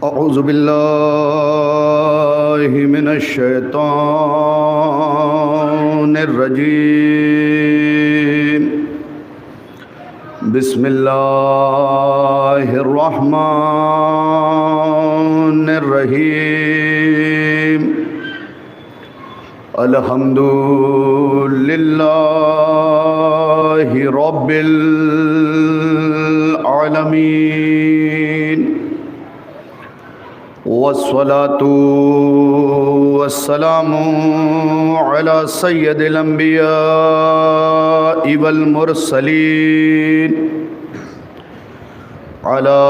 اعوذ باللہ من الشیطان الرجیم بسم اللہ الرحمن الرحیم الحمد للہ رب العالمین والصلاة والسلام على سید الانبیاء والمرسلین على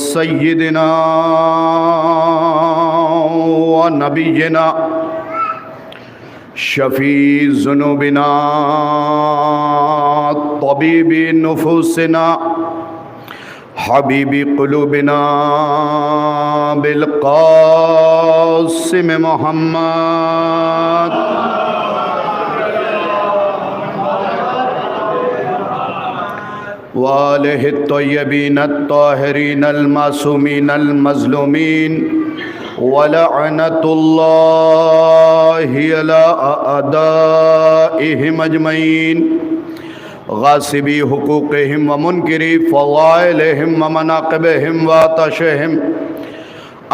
سیدنا ونبینا شفیع ذنوبنا طبیب نفوسنا حبیب قلوبنا بالقاسم محمد وآلہ الطیبین الطاہرین المعصومین المظلومین ولعنت اللہ علی اعدائہم اجمعین غاصبی حقوقہم ومنکری فضائلہم ومناقبہم واتشہم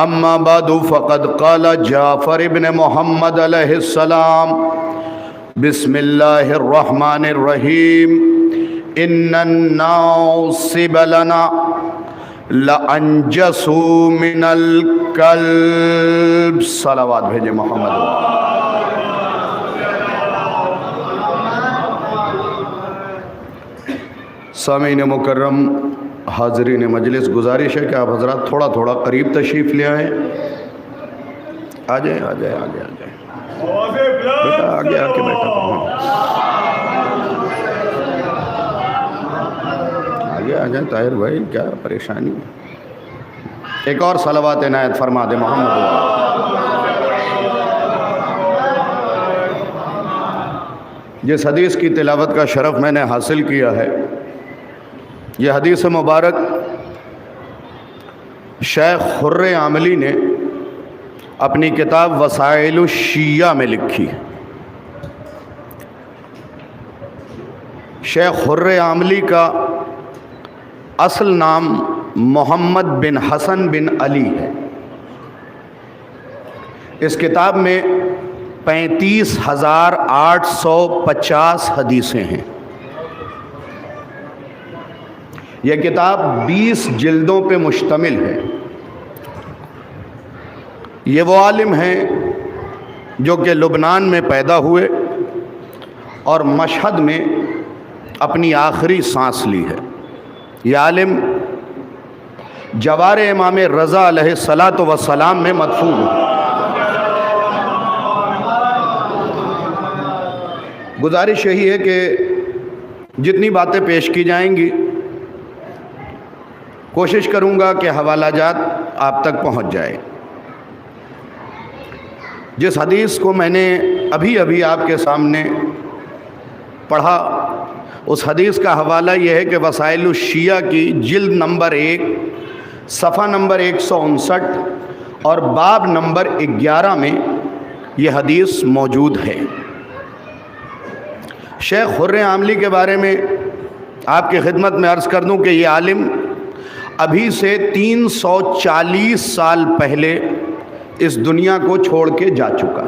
اما بعد فقد قال جعفر ابن محمد علیہ السلام بسم اللہ الرحمن الرحیم ان الناصب لنا لانجسوا من الکلب صلوات بھیجے محمد سامعین مکرم حاضرین مجلس، گزارش ہے کہ آپ حضرات تھوڑا تھوڑا قریب تشریف لے آئیں. آ جائیں آگے آ کے بیٹھا آگے آ جائیں. طاہر بھائی کیا پریشانی؟ ایک اور صلوات عنایت فرما دے محمد. جس حدیث کی تلاوت کا شرف میں نے حاصل کیا ہے، یہ حدیث مبارک شیخ خر عاملی نے اپنی کتاب وسائل الشیعہ میں لکھی. شیخ خر عاملی کا اصل نام محمد بن حسن بن علی ہے. اس کتاب میں 35,850 حدیثیں ہیں. یہ کتاب 20 جلدوں پہ مشتمل ہے. یہ وہ عالم ہیں جو کہ لبنان میں پیدا ہوئے اور مشہد میں اپنی آخری سانس لی ہے. یہ عالم جوار امام رضا علیہ السلام میں مدفون ہے. گزارش یہی ہے کہ جتنی باتیں پیش کی جائیں گی کوشش کروں گا کہ حوالہ جات آپ تک پہنچ جائے. جس حدیث کو میں نے ابھی آپ کے سامنے پڑھا، اس حدیث کا حوالہ یہ ہے کہ وسائل الشیعہ کی جلد نمبر 1 صفحہ نمبر 159 اور باب نمبر 11 میں یہ حدیث موجود ہے. شیخ خر عاملی کے بارے میں آپ کی خدمت میں عرض کر دوں کہ یہ عالم ابھی سے 340 سال پہلے اس دنیا کو چھوڑ کے جا چکا.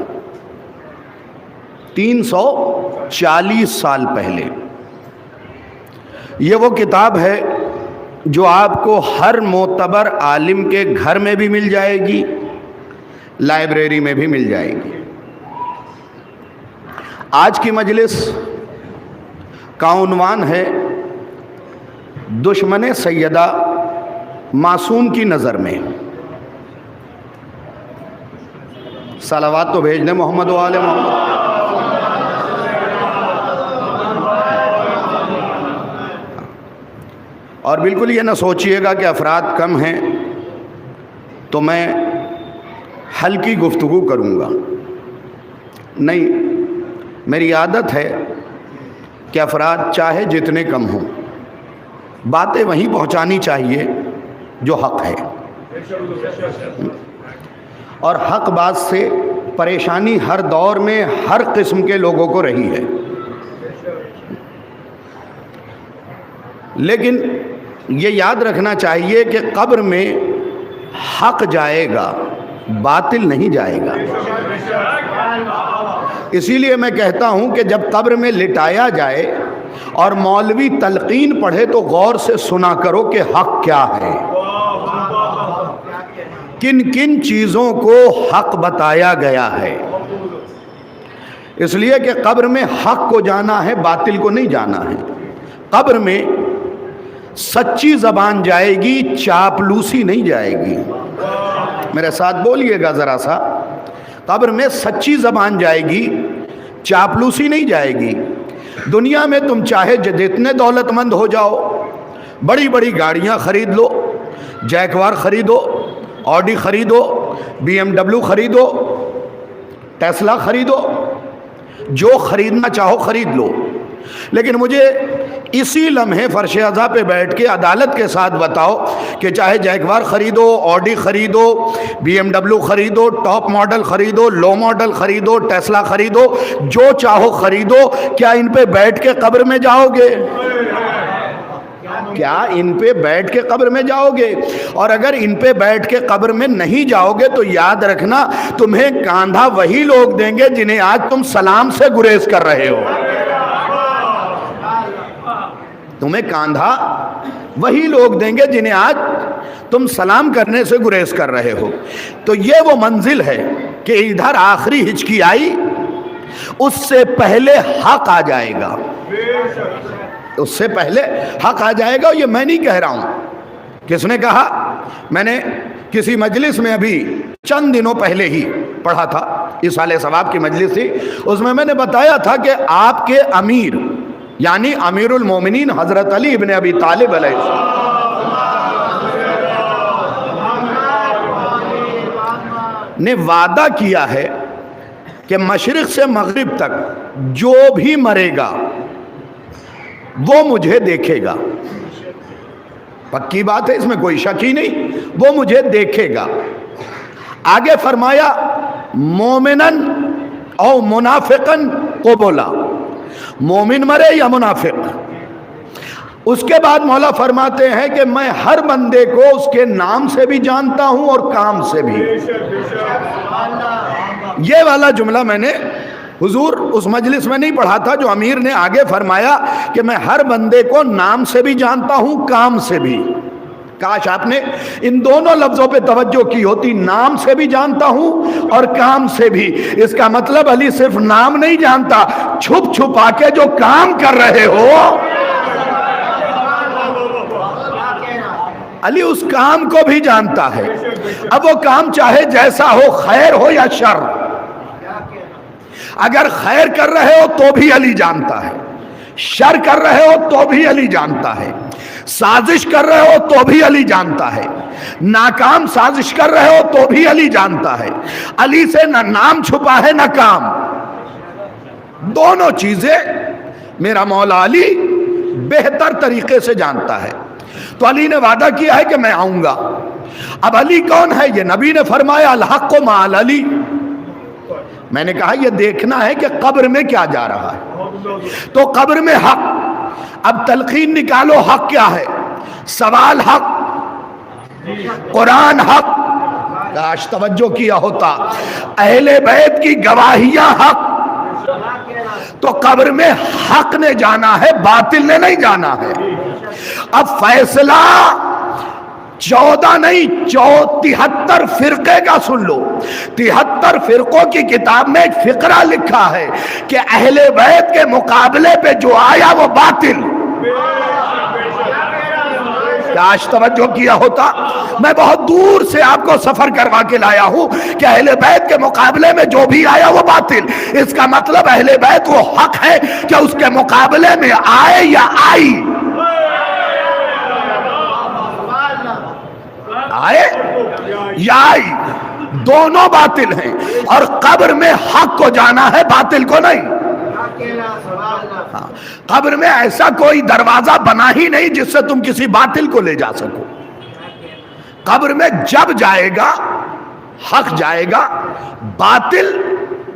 340 سال پہلے. یہ وہ کتاب ہے جو آپ کو ہر معتبر عالم کے گھر میں بھی مل جائے گی، لائبریری میں بھی مل جائے گی. آج کی مجلس کا عنوان ہے دشمن سیدہ معصوم کی نظر میں. صلوات تو بھیج دیں محمد و آل محمد. اور بالکل یہ نہ سوچئے گا کہ افراد کم ہیں تو میں ہلکی گفتگو کروں گا. نہیں، میری عادت ہے کہ افراد چاہے جتنے کم ہوں باتیں وہیں پہنچانی چاہیے جو حق ہے. اور حق بات سے پریشانی ہر دور میں ہر قسم کے لوگوں کو رہی ہے، لیکن یہ یاد رکھنا چاہیے کہ قبر میں حق جائے گا، باطل نہیں جائے گا۔ اسی لیے میں کہتا ہوں کہ جب قبر میں لٹایا جائے اور مولوی تلقین پڑھے تو غور سے سنا کرو کہ حق کیا ہے، کن کن چیزوں کو حق بتایا گیا ہے۔ اس لیے کہ قبر میں حق کو جانا ہے، باطل کو نہیں جانا ہے۔ قبر میں سچی زبان جائے گی، چاپلوسی نہیں جائے گی۔ میرے ساتھ بولیے گا ذرا سا، قبر میں سچی زبان جائے گی، چاپلوسی نہیں جائے گی۔ دنیا میں تم چاہے جتنے دولت مند ہو جاؤ، بڑی بڑی گاڑیاں خرید لو، جیکوار خریدو، آڈی خریدو، بی ایم ڈبلیو خریدو، ٹیسلا خریدو، جو خریدنا چاہو خرید لو، لیکن مجھے اسی لمحے فرش عزا پہ بیٹھ کے عدالت کے ساتھ بتاؤ کہ چاہے جیکوار خریدو، آڈی خریدو، بی ایم ڈبلیو خریدو، ٹاپ ماڈل خریدو، لو ماڈل خریدو، ٹیسلا خریدو، جو چاہو خریدو، کیا ان پہ بیٹھ کے قبر میں جاؤ گے؟ کیا ان پہ بیٹھ کے قبر میں جاؤ گے؟ اور اگر ان پہ بیٹھ کے قبر میں نہیں جاؤ گے تو یاد رکھنا تمہیں کاندھا وہی لوگ دیں گے جنہیں آج تم سلام سے گریز کر رہے ہو۔ تمہیں کاندھا وہی لوگ دیں گے جنہیں آج تم سلام کرنے سے گریز کر رہے ہو۔ تو یہ وہ منزل ہے کہ ادھر آخری ہچکی آئی، اس سے پہلے حق آ جائے گا، اس سے پہلے حق آ جائے گا۔ یہ میں نہیں کہہ رہا ہوں، کس نے کہا؟ میں نے کسی مجلس میں ابھی چند دنوں پہلے ہی پڑھا تھا، ایصال ثواب کی مجلس تھی، اس میں نے بتایا تھا کہ آپ کے امیر یعنی امیر المومنین حضرت علی ابن ابی طالب علیہ نے وعدہ کیا ہے کہ مشرق سے مغرب تک جو بھی مرے گا وہ مجھے دیکھے گا۔ پکی بات ہے، اس میں کوئی شک ہی نہیں، وہ مجھے دیکھے گا۔ آگے فرمایا مومنن او منافقن قبلا، مومن مرے یا منافق۔ اس کے بعد مولا فرماتے ہیں کہ میں ہر بندے کو اس کے نام سے بھی جانتا ہوں اور کام سے بھی۔ یہ والا جملہ میں نے حضور اس مجلس میں نہیں پڑھا تھا، جو امیر نے آگے فرمایا کہ میں ہر بندے کو نام سے بھی جانتا ہوں، کام سے بھی۔ کاش آپ نے ان دونوں لفظوں پہ توجہ کی ہوتی، نام سے بھی جانتا ہوں اور کام سے بھی۔ اس کا مطلب علی صرف نام نہیں جانتا، چھپ چھپا کے جو کام کر رہے ہو علی اس کام کو بھی جانتا ہے۔ اب وہ کام چاہے جیسا ہو، خیر ہو یا شر، اگر خیر کر رہے ہو تو بھی علی جانتا ہے، شر کر رہے ہو تو بھی علی جانتا ہے، سازش کر رہے ہو تو بھی علی جانتا ہے، ناکام سازش کر رہے ہو تو بھی علی جانتا ہے۔ علی سے نہ نام چھپا ہے نہ کام، دونوں چیزیں میرا مولا علی بہتر طریقے سے جانتا ہے۔ تو علی نے وعدہ کیا ہے کہ میں آؤں گا۔ اب علی کون ہے؟ یہ نبی نے فرمایا الحق مع علی۔ میں نے کہا یہ دیکھنا ہے کہ قبر میں کیا جا رہا ہے، تو قبر میں حق۔ اب تلقین نکالو، حق کیا ہے؟ سوال حق، قرآن حق، کاش توجہ کیا ہوتا، اہل بیت کی گواہیاں حق۔ تو قبر میں حق نے جانا ہے، باطل نے نہیں جانا ہے۔ اب فیصلہ 14 نہیں 73 فرقے کا سن لو۔ 73 فرقوں کی کتاب میں ایک فقرہ لکھا ہے کہ اہل بیت کے مقابلے پہ جو آیا وہ باطل۔ کاش توجہ کیا ہوتا، میں بہت دور سے آپ کو سفر کروا کے لایا ہوں کہ اہل بیت کے مقابلے میں جو بھی آیا وہ باطل۔ اس کا مطلب اہل بیت وہ حق ہے کہ اس کے مقابلے میں آئے یا آئی، آئے یا آئی، دونوں باطل ہیں۔ اور قبر میں حق کو جانا ہے، باطل کو نہیں۔ قبر میں ایسا کوئی دروازہ بنا ہی نہیں جس سے تم کسی باطل کو لے جا سکو۔ قبر میں جب جائے گا حق جائے گا، باطل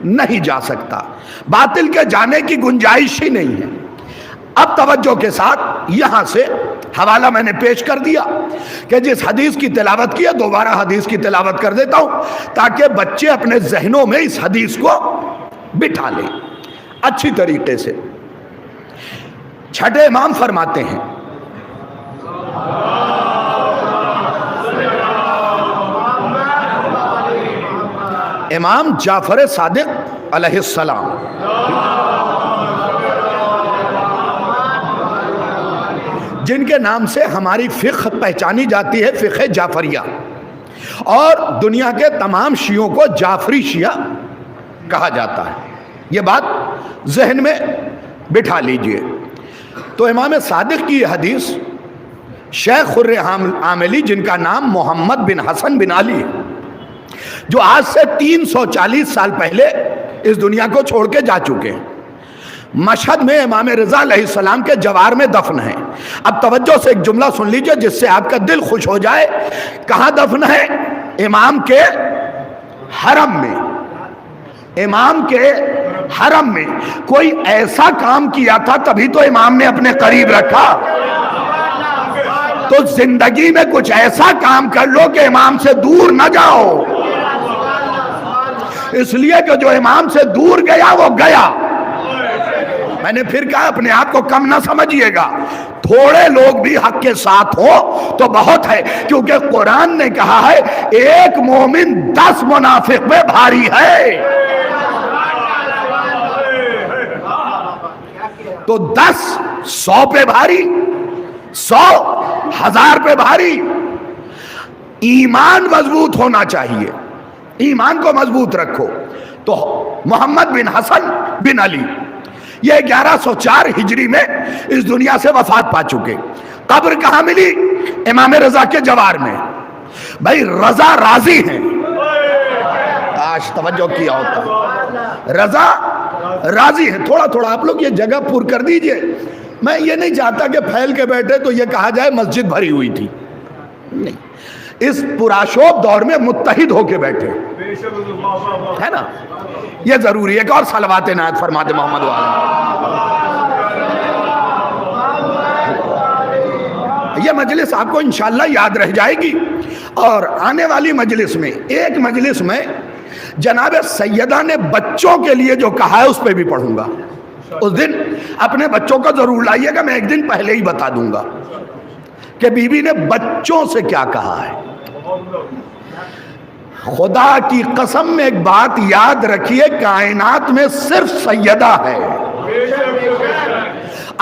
نہیں جا سکتا، باطل کے جانے کی گنجائش ہی نہیں ہے۔ اب توجہ کے ساتھ یہاں سے حوالہ میں نے پیش کر دیا کہ جس حدیث کی تلاوت کی ہے دوبارہ حدیث کی تلاوت کر دیتا ہوں تاکہ بچے اپنے ذہنوں میں اس حدیث کو بٹھا لیں اچھی طریقے سے۔ چھٹے امام فرماتے ہیں امام جعفر صادق علیہ السلام، جن کے نام سے ہماری فقہ پہچانی جاتی ہے، فقہ جعفریہ، اور دنیا کے تمام شیعوں کو جعفری شیعہ کہا جاتا ہے، یہ بات ذہن میں بٹھا لیجئے۔ تو امام صادق کی یہ حدیث شیخ خرِ عاملی، جن کا نام محمد بن حسن بن علی ہے، جو آج سے 340 سال پہلے اس دنیا کو چھوڑ کے جا چکے ہیں، مشہد میں امام رضا علیہ السلام کے جوار میں دفن ہے۔ اب توجہ سے ایک جملہ سن لیجئے جس سے آپ کا دل خوش ہو جائے۔ کہاں دفن ہے؟ امام کے حرم میں، امام کے حرم میں۔ کوئی ایسا کام کیا تھا تبھی تو امام نے اپنے قریب رکھا، تو زندگی میں کچھ ایسا کام کر لو کہ امام سے دور نہ جاؤ، اس لیے کہ جو امام سے دور گیا وہ گیا۔ میں نے پھر کہا اپنے آپ کو کم نہ سمجھیے گا، تھوڑے لوگ بھی حق کے ساتھ ہو تو بہت ہے، کیونکہ قرآن نے کہا ہے ایک مومن 10 منافق میں بھاری ہے۔ تو 10 100 پہ بھاری، 100 1000 پہ بھاری۔ ایمان مضبوط ہونا چاہیے، ایمان کو مضبوط رکھو۔ تو محمد بن حسن بن علی یہ 1104 ہجری میں اس دنیا سے وفات پا چکے۔ قبر کہاں ملی؟ امام رضا کے جوار میں۔ بھائی رضا راضی ہیں، آج توجہ کیا ہوتا، رضا راضی ہیں۔ تھوڑا تھوڑا آپ لوگ یہ جگہ پر کر دیجئے، میں یہ نہیں چاہتا کہ پھیل کے بیٹھے تو یہ کہا جائے مسجد بھری ہوئی تھی، نہیں، اس پراشوب دور میں متحد ہو کے بیٹھے ہے نا، یہ ضروری ہے کہ اور صلوات عنایت فرماتے محمد یہ مجلس آپ کو انشاءاللہ یاد رہ جائے گی۔ اور آنے والی مجلس میں، ایک مجلس میں جناب سیدہ نے بچوں کے لیے جو کہا ہے اس پہ بھی پڑھوں گا، اس دن اپنے بچوں کو ضرور لائیے گا، میں ایک دن پہلے ہی بتا دوں گا کہ بی بی نے بچوں سے کیا کہا ہے۔ خدا کی قسم میں ایک بات یاد رکھیے، کائنات میں صرف سیدہ ہے،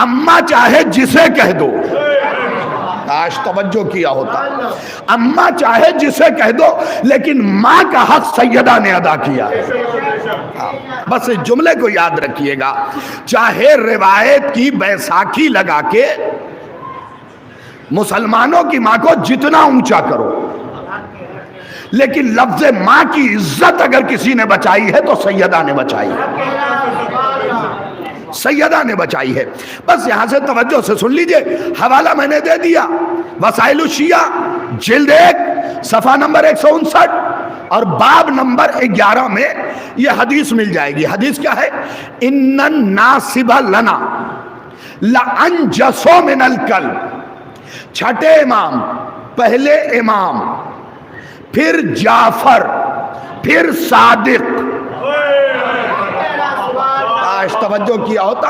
اماں چاہے جسے کہہ دو، آج توجہ کیا ہوتا، اماں چاہے جسے کہہ دو، لیکن ماں کا حق سیدہ نے ادا کیا ہے۔ بس اس جملے کو یاد رکھیے گا، چاہے روایت کی بیساکھی لگا کے مسلمانوں کی ماں کو جتنا اونچا کرو، لیکن لفظ ماں کی عزت اگر کسی نے بچائی ہے تو سیدہ نے بچائی ہے، سیدہ نے بچائی ہے۔ بس یہاں سے توجہ سے سن لیجئے، حوالہ میں نے دے دیا، وسائل الشیعہ جلد 1 صفحہ نمبر 159 اور باب نمبر 11 میں یہ حدیث مل جائے گی۔ حدیث کیا ہے؟ ان الناصب لنا لانجس من الکلب۔ چھٹے امام، پہلے امام، پھر جعفر، پھر صادق۔ آج توجہ کیا ہوتا،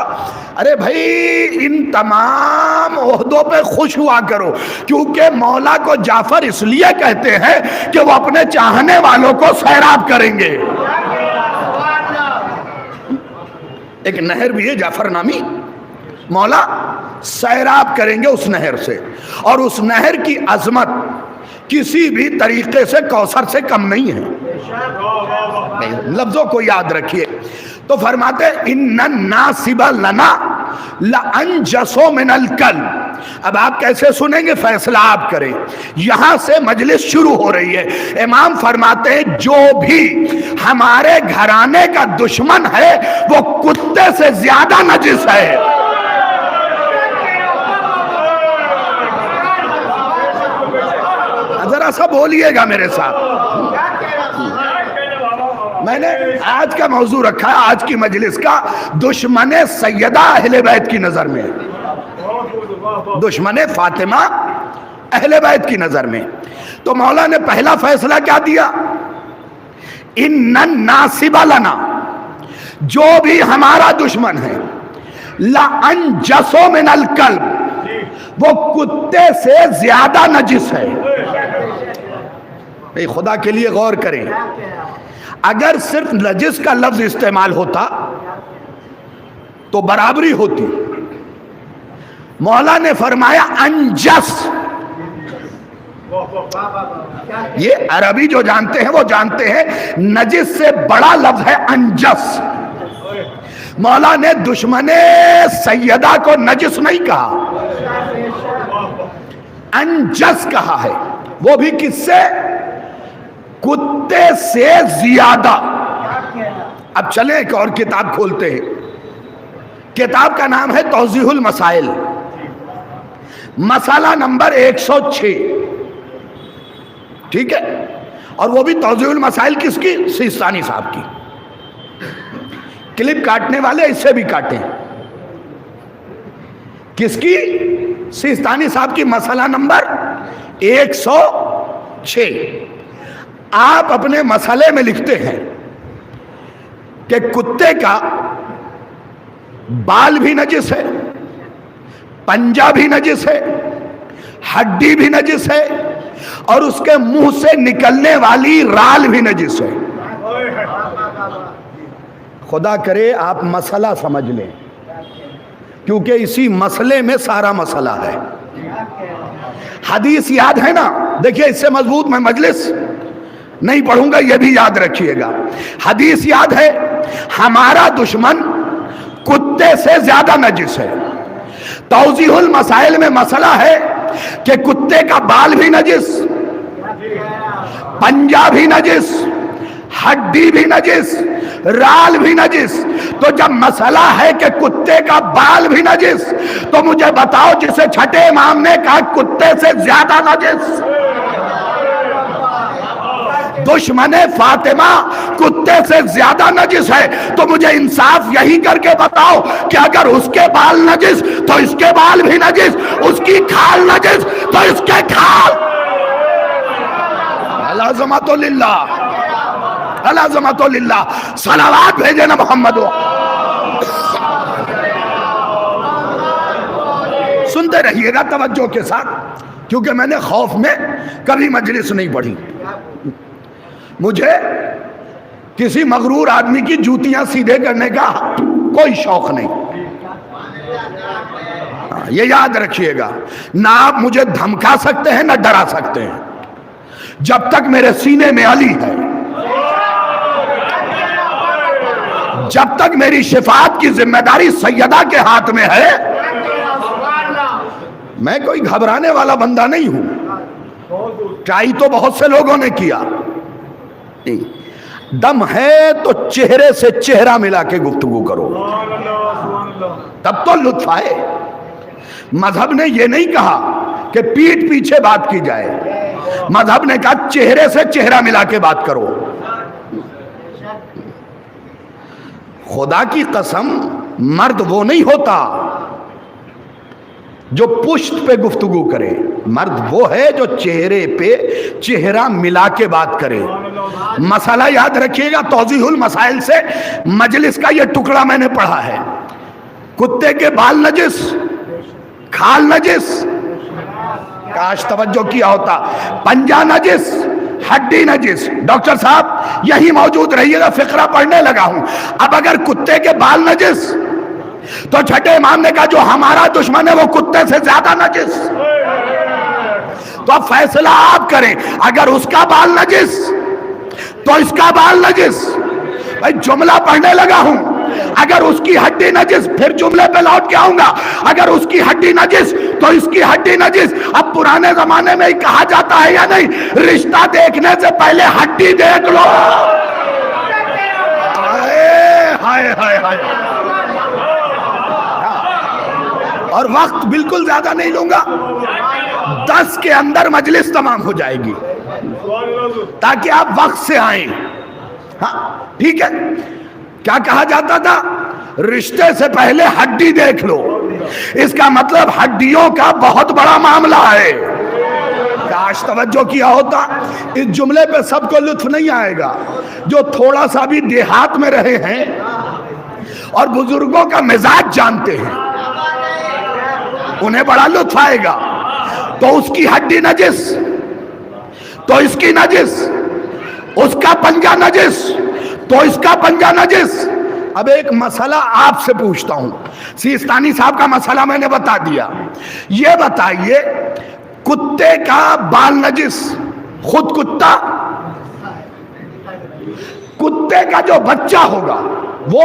ارے بھائی ان تمام عہدوں پہ خوش ہوا کرو، کیونکہ مولا کو جعفر اس لیے کہتے ہیں کہ وہ اپنے چاہنے والوں کو سیراب کریں گے۔ ایک نہر بھی ہے جعفر نامی، مولا سیراب کریں گے اس نہر سے، اور اس نہر کی عظمت کسی بھی طریقے سے کوثر سے کم نہیں ہے۔ لفظوں کو یاد رکھیے۔ تو فرماتے ہیں ان الناصب لنا لانجس من الکلب۔ اب آپ کیسے سنیں گے فیصلہ آپ کریں، یہاں سے مجلس شروع ہو رہی ہے۔ امام فرماتے ہیں جو بھی ہمارے گھرانے کا دشمن ہے وہ کتے سے زیادہ نجس ہے۔ ذرا سا بولیے گا میرے ساتھ. میں نے آج کا موضوع رکھا ہے آج کی مجلس کا دشمن سیدہ اہل بیت کی نظر میں, دشمن فاطمہ اہل بیت کی نظر میں. تو مولا نے پہلا فیصلہ کیا دیا؟ ان الناصب لنا, جو بھی ہمارا دشمن ہے, لانجس من الکلب, وہ کتے سے زیادہ نجس ہے. خدا کے لیے غور کریں, اگر صرف نجس کا لفظ استعمال ہوتا تو برابری ہوتی. مولا نے فرمایا انجس. یہ عربی جو جانتے ہیں وہ جانتے ہیں نجس سے بڑا لفظ ہے انجس. مولا نے دشمن سیدہ کو نجس نہیں کہا, انجس کہا ہے. وہ بھی کس سے؟ کتے سے زیادہ. اب چلیں ایک اور کتاب کھولتے ہیں. کتاب کا نام ہے توضیح المسائل, مسئلہ نمبر 106. ٹھیک ہے, اور وہ بھی توضیح المسائل کس کی؟ سیستانی صاحب کی. کلپ کاٹنے والے اس سے بھی کاٹیں. کس کی؟ سیستانی صاحب کی, مسئلہ نمبر 106. آپ اپنے مسئلے میں لکھتے ہیں کہ کتے کا بال بھی نجس ہے, پنجہ بھی نجس ہے, ہڈی بھی نجس ہے, اور اس کے منہ سے نکلنے والی رال بھی نجس ہے. خدا کرے آپ مسئلہ سمجھ لیں, کیونکہ اسی مسئلے میں سارا مسئلہ ہے. حدیث یاد ہے نا؟ دیکھیے اس سے مضبوط میں مجلس نہیں پڑھوں گا, یہ بھی یاد رکھیے گا. حدیث یاد ہے, ہمارا دشمن کتے سے زیادہ نجس ہے. توضیح المسائل میں مسئلہ ہے کہ کتے کا بال بھی نجس, پنجہ بھی نجس, ہڈی بھی نجس, رال بھی نجس. تو جب مسئلہ ہے کہ کتے کا بال بھی نجس, تو مجھے بتاؤ جسے چھٹے امام نے کہا کتے سے زیادہ نجس, دشمن فاطمہ کتے سے زیادہ نجس ہے, تو مجھے انصاف یہی کر کے بتاؤ کہ اگر اس کے بال نجس تو اس کے بال بھی نجس, اس کی کھال نجس تو اس کے کھال. العظمت للہ, العظمت للہ. صلوات بھیجے نا محمد. سنتے رہیے گا توجہ کے ساتھ, کیونکہ میں نے خوف میں کبھی مجلس نہیں پڑھی. مجھے کسی مغرور آدمی کی جوتیاں سیدھے کرنے کا کوئی شوق نہیں. یہ یاد رکھیے گا, نہ آپ مجھے دھمکا سکتے ہیں نہ ڈرا سکتے ہیں. جب تک میرے سینے میں علی ہے, جب تک میری شفاعت کی ذمہ داری سیدہ کے ہاتھ میں ہے, میں کوئی گھبرانے والا بندہ نہیں ہوں. ٹرائی تو بہت سے لوگوں نے کیا. دم ہے تو چہرے سے چہرہ ملا کے گفتگو کرو, تب تو لطف آئے. مذہب نے یہ نہیں کہا کہ پیٹھ پیچھے بات کی جائے, مذہب نے کہا چہرے سے چہرہ ملا کے بات کرو. خدا کی قسم, مرد وہ نہیں ہوتا جو پشت پہ گفتگو کرے, مرد وہ ہے جو چہرے پہ چہرہ ملا کے بات کرے. مسئلہ یاد رکھیے گا, توضیح المسائل سے مجلس کا یہ ٹکڑا میں نے پڑھا ہے. کتے کے بال نجس, کھال نجس, کاش توجہ کیا ہوتا, پنجہ نجس, ہڈی نجس. ڈاکٹر صاحب یہی موجود رہیے گا, فقرہ پڑھنے لگا ہوں. اب اگر کتے کے بال نجس, تو چھٹے امام نے کہا جو ہمارا دشمن ہے وہ کتے سے زیادہ نجس. تو اب فیصلہ آپ کریں, اگر اس کا بال نجس تو اس کا بال نجس. بھائی جملہ پڑھنے لگا ہوں, اگر اس کی ہڈی نجس, پھر جملے پہ لوٹ کے آؤں گا, اگر اس کی ہڈی نجس تو اس کی ہڈی نجس. اب پرانے زمانے میں ہی کہا جاتا ہے یا نہیں, رشتہ دیکھنے سے پہلے ہڈی دیکھ لو. ہائے ہائے ہائے. اور وقت بالکل زیادہ نہیں لوں گا, 10 کے اندر مجلس تمام ہو جائے گی. تاکہ آپ وقت سے آئیں. ہاں ٹھیک ہے. کیا کہا جاتا تھا؟ رشتے سے پہلے ہڈی دیکھ لو. اس کا مطلب ہڈیوں کا بہت بڑا معاملہ ہے. کاش توجہ کیا ہوتا. اس جملے پہ سب کو لطف نہیں آئے گا. جو تھوڑا سا بھی دیہات میں رہے ہیں اور بزرگوں کا مزاج جانتے ہیں انہیں بڑا لطف آئے گا. تو اس کی ہڈی نجس، تو اس کی نجس، اس کا پنجہ نجس، تو اس کا پنجہ نجس. اب ایک مسئلہ آپ سے پوچھتا ہوں. سیستانی صاحب کا مسئلہ میں نے بتا دیا. یہ بتائیے کتے کا بال نجس، خود کتا، کتے کا جو بچہ ہوگا وہ.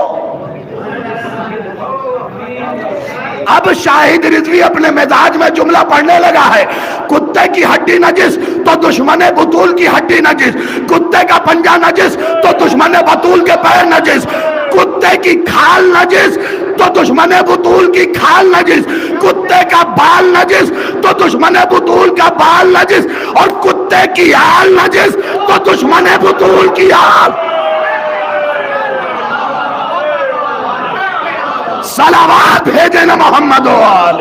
اب شاہد رضوی اپنے مزاج میں جملہ پڑھنے لگا ہے. کتے کی ہڈی نجس تو دشمن بطول کی ہڈی نجس، کتے کا پنجہ نجس تو دشمن بطول کے پیر نجس، کتے کی کھال نجس تو دشمن بطول کی کھال نجس، کتے کا بال نجس تو دشمن بطول کا بال نجس، اور کتے کی آل نجس تو دشمن بطول کی آل. صلوات بھیجے نا محمد و آل.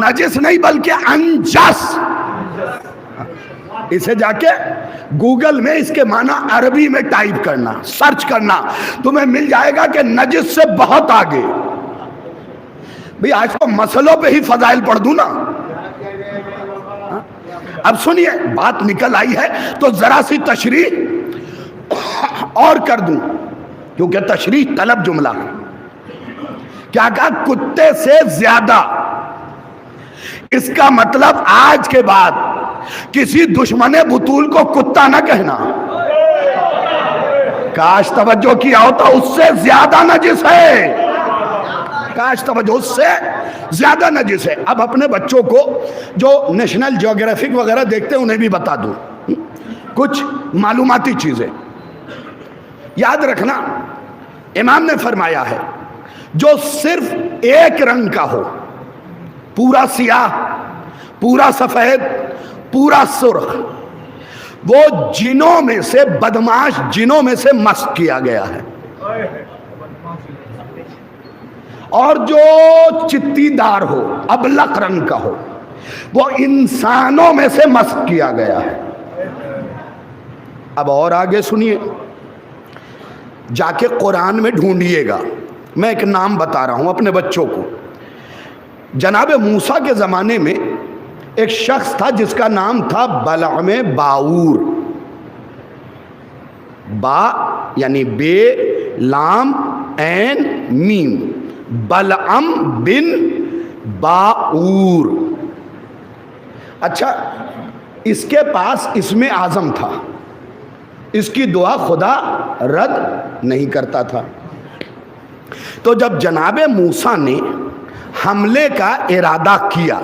نجس نہیں بلکہ انجس. اسے جا کے گوگل میں اس کے معنی عربی میں ٹائپ کرنا، سرچ کرنا، تمہیں مل جائے گا کہ نجس سے بہت آگے. بھئی آج تو مسئلوں پہ ہی فضائل پڑھ دوں نا. اب سنیے بات نکل آئی ہے تو ذرا سی تشریح اور کر دوں کیونکہ تشریح طلب جملہ. کیا کہا؟ کتے سے زیادہ. اس کا مطلب آج کے بعد کسی دشمن بطول کو کتا نہ کہنا. کاش توجہ کیا ہوتا. اس سے زیادہ نجس ہے. کاش توجہ، اس سے زیادہ نجس ہے. اب اپنے بچوں کو جو نیشنل جیوگرافک وغیرہ دیکھتے ہیں انہیں بھی بتا دوں کچھ معلوماتی چیزیں. یاد رکھنا امام نے فرمایا ہے جو صرف ایک رنگ کا ہو، پورا سیاہ، پورا سفید، پورا سرخ، وہ جنوں میں سے بدماش، جنوں میں سے مسخ کیا گیا ہے. اور جو چتی دار ہو، ابلق رنگ کا ہو، وہ انسانوں میں سے مسخ کیا گیا ہے. اب اور آگے سنیے، جا کے قرآن میں ڈھونڈیے گا. میں ایک نام بتا رہا ہوں اپنے بچوں کو. جناب موسیٰ کے زمانے میں ایک شخص تھا جس کا نام تھا بلعم باور. با یعنی بے، لام، عین، میم. بلعم بن باور. اچھا، اس کے پاس اسم اعظم تھا. اس کی دعا خدا رد نہیں کرتا تھا. تو جب جناب موسیٰ نے حملے کا ارادہ کیا